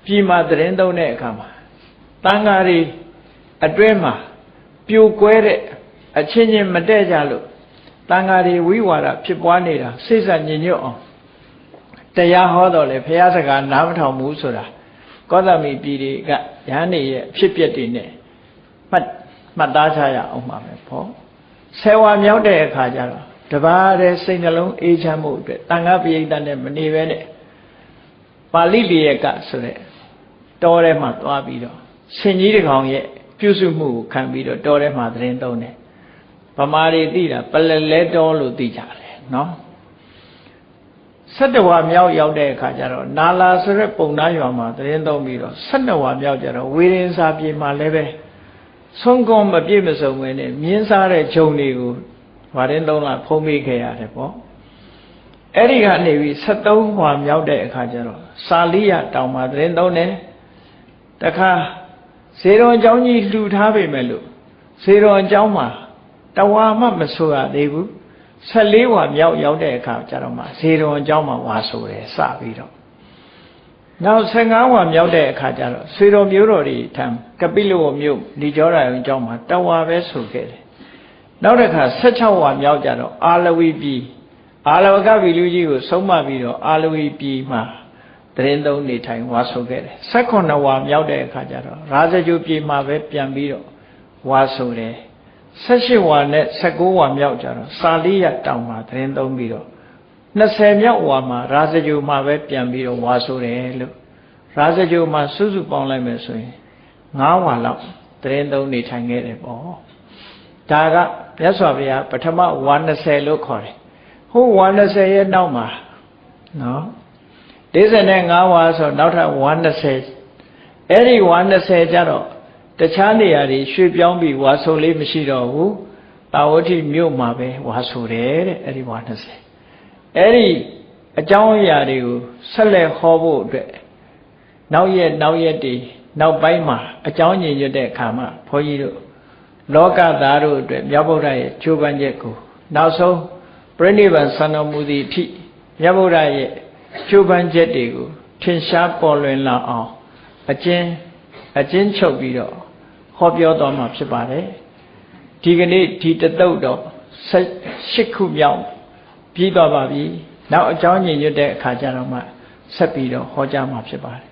ပြည်မှာတရင်သုံးတဲ့အခါမှာတန်ဃာတွေအတွဲမှာပြိုကွဲတဲ့အချင်းချင်းမတည့်ကြလို့တန်ဃာတွေဝိဝါဒဖြစ်ပွားနေတာစိတ်ဆက်ညင်ညွတ်အောင်တရားဟောတော့လေဘုရားစကားနားမထောင်ဘူးဆိုတာကောသမိပြည်တွေကရဟန်းတွေရဲ့ဖြစ်ပျက်တွေနဲ့မှတ်သားချရအောင်ပါပဲပေါ့ဆယ်ဝါမြောက်တဲ့အခါကျတော့တပါးတဲ့စိတ်နှလုံးအေးချမ်းမှုအတွက်တန်ခါပိဋကနဲ့မနေပဲနဲ့ပါဠိပိယကဆိုတဲ့တောထဲမှာသွားပြီးတော့ရှင်ကြီးတကောင်ရဲ့ပြုစုမှုကိုခံပြီးတော့တောထဲမှာသတင်းသုံးတယ်ဗမာတွေသိတာပလလဲတောလို့သိကြတယ်နော်12ဝါမြောက်ရောက်တဲ့အခါကျတော့နာလာဆိုတဲ့ပုံသားရွာမှာသတင်းသုံးပြီးတော့12ဝါမြောက်ကျတော့ဝေရင်စာပြေမှာလည်းပဲဆုံးကုန်းမပြည့်မစုံပဲနဲ့မြင်းစားတဲ့ဂျုံတွေကိုဝါရင်သုံးလာဖုံးမိခဲ့ရတယ်ပေါ့အဲ့ဒီကနေပြီး73ဝါမြောက်တဲ့အခါကျတော့စာလိယတောင်မှာသတင်းသုံးတယ်တခါဇေရွန်အကြောင်းကြီးလှူထားပေမဲ့လို့ဇေရွန်အကြောင်းမှာတဝါမှမဆိုရသေးဘူး14ဝါမြောက်ရောက်တဲ့အခါကျတော့မှဇေရွန်အကြောင်းမှာဝါဆိုတယ်စပြီးတော့နောက်15ဝါမြောက်တဲ့အခါကျတော့ဆွေတော်မျိုးတော်တွေထံကပိလဝမြို့ဒီကျောရာယုံအကြောင်းမှာတဝါပဲဆိုခဲ့တယ်နောက်တစ်ခါ16ဝါမြောက်ကြတော့အာလဝီပြည်အာလဝကဗီလူကြီးကိုဆုံးမပြီးတော့အာလဝီပြည်မှာတရင်သုံးနေထိုင်ဝါဆိုခဲ့တယ်18ဝါမြောက်တဲ့အခါကျတော့ရာဇဂုပြည်မှာပဲပြန်ပြီးတော့ဝါဆိုတယ်18ဝါနဲ့19ဝါမြောက်ကြတော့စာလိယတောင်မှာတရင်သုံးပြီးတော့20မြောက်ဝါမှာရာဇဂုမှာပဲပြန်ပြီးတော့ဝါဆိုတယ်လို့ရာဇဂုမှာစုစုပေါင်းလိုက်မယ်ဆိုရင်9ဝါလောက်တရင်သုံးနေထိုင်ခဲ့တယ်ပေါ့ဒါကမြတ်စွာဘုရားပထမဝါ20လို့ခေါ်တယ်ဟိုဝါ20ရဲ့နောက်မှာနော်45ဝါဆိုနောက်ထပ်ဝါ20အဲ့ဒီဝါ20ကျတော့တခြားနေရာတွေရွှေ့ပြောင်းပြီးဝါဆိုလေးမရှိတော့ဘူးတာဝတိမြို့မှာပဲဝါဆိုတယ်တဲ့အဲ့ဒီဝါ20အဲ့ဒီအကြောင်းအရာတွေကိုဆက်လက်ဟောဖို့အတွက်နောက်ရက်တွေနောက်ပိုင်းမှာအကြောင်းညင်ညွတ်တဲ့အခါမှာဘုန်းကြီးတို့လောကသားတို့အတွက်မြတ်ဗုဒ္ဓရဲ့ကြိုးပမ်းချက်ကိုနောက်ဆုံးပြိဋိဘံဆန္ဒမူသည့်အထိမြတ်ဗုဒ္ဓရဲ့ကြိုးပမ်းချက်တွေကိုထင်ရှားပေါ်လွင်လာအောင်အကျဉ်းချုပ်ပြီးတော့ဟောပြောတော်မှာဖြစ်ပါတယ်ဒီကနေ့ဒီတသုတ်တော့18ခုမြောက်ပြီးသွားပါပြီနောက်အကြောင်းညင်ညွတ်တဲ့အခါကျတော့မှဆက်ပြီးတော့ဟောကြားမှာဖြစ်ပါတယ်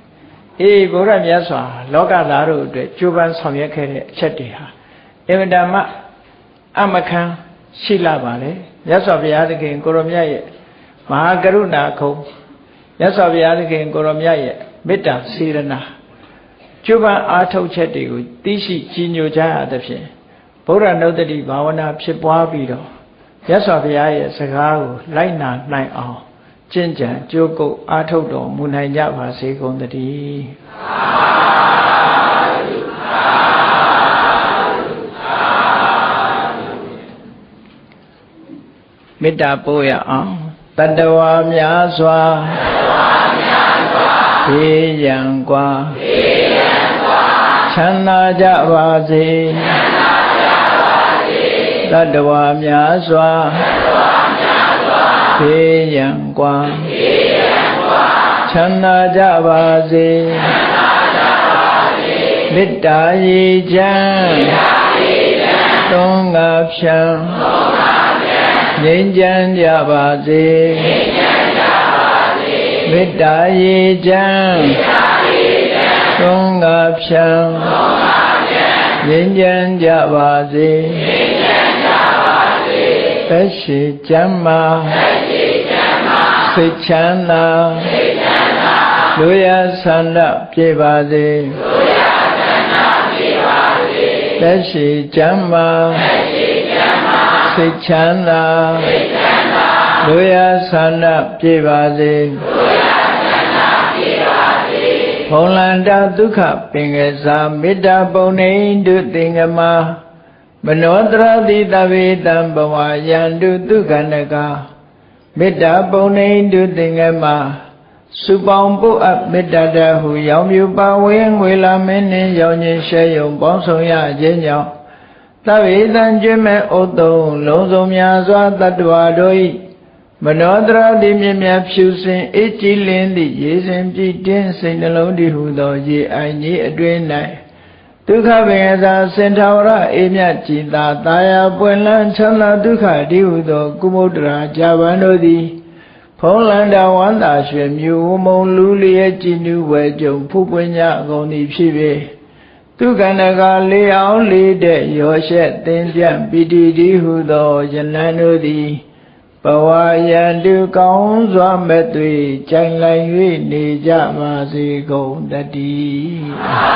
အေးဘုရားမြတ်စွာလောကသားတို့အတွက်ကြိုးပမ်းဆောင်ရွက်ခဲ့တဲ့အချက်တွေဟာအင်မတန်မှအမခံရှိလာပါလေမြတ်စွာဘုရားသခင်ကိုရောမြတ်ရဲ့မဟာကရုဏာခုံမြတ်စွာဘုရားသခင်ကိုရောမြတ်ရဲ့မေတ္တာစေရနာကျုပ်ပန်းအားထုတ်ချက်တွေကိုသိရှိကြီးညိုကြရသဖြင့်ဗုဒ္ဓနုတ္တိဘာဝနာဖြစ်ပွားပြီးတော့မြတ်စွာဘုရားရဲ့စကားကိုလိုက်နာနိုင်အောင်ကျင့်ကြံကြိုးကုပ်အားထုတ်တော်မူနိုင်ကြပါစေကုန်သတည်းမေတ္တာပို့ရအောင်တတ္တဝါများစွာဘေးရန်กว่าချမ်းသာကြပါစေတတ္တဝါများစွာဘေးရန်กว่าချမ်းသာကြပါစေမေတ္တာရေချမ်းသုံးငါဖြံငြိမ်းချမ်းကြပါစေမေတ္တာရေချမ်းသုံးငါဖြံငြိမ်းချမ်းကြပါစေသက်ရှိချမ်းသာစိတ်ချမ်းသာလူရဆန္ဒပြေပါစေသက်ရှိချမ်းသာစိတ်ချမ်းသာ တို့ရဆန္ဒပြေပါစေဖုံလန္တာဒုက္ခပင်ကစားမေတ္တာပုံနေတုသင်္ကမမနောတရတိတဝေတံဘဝယန္တုဒုက္ခနကမေတ္တာပုံနေတုသင်္ကမစုပေါင်းပုအပ်မေတ္တာတဟုရောင်မြူပါဝင်းငွေလာမင်းနှင့်ရောင်ခြင်းရှဲယုံပေါင်းဆောင်ရခြင်းကြောင့်တဝေတံကျွမ်းမဲ့ဥတုံလုံးစုံများစွာတတ္တဝါတို့၏မနောတရတိမြင့်မြတ်ဖြူစင်အေးကြည်လင်းသည့်ရေစင်ပြည့်တင်းစိတ်နှလုံးတည်ဟုသောရေအိုင်ကြီးအတွင်း၌ဒုက္ခပင်သာစင်ထာဝရအေးမြတ်ကြည်သာတာယာပွင့်လန်းချမ်းသာဒုက္ခတည်ဟုသောကုမုဒ္ဒရာဇာဗန်တို့သည်ဖုံးလန္တာဝန္တာရွှေမြူဝမုံလူလျက်ကြည်နူးဝဲကြုံဖူးပွင့်ကြအကုန်သည်ဖြစ်၍ဒုက္ခနကလေးအောင်လေးတဲ့ရောရှက်သင်ပြန့်ပိတိတိဟုသောယနံတို့သည်ဘဝယန္တုကောင်းစွာမဲ့သွေကြိုင်လိုက်၍နေကြပါစေကုန်တည်း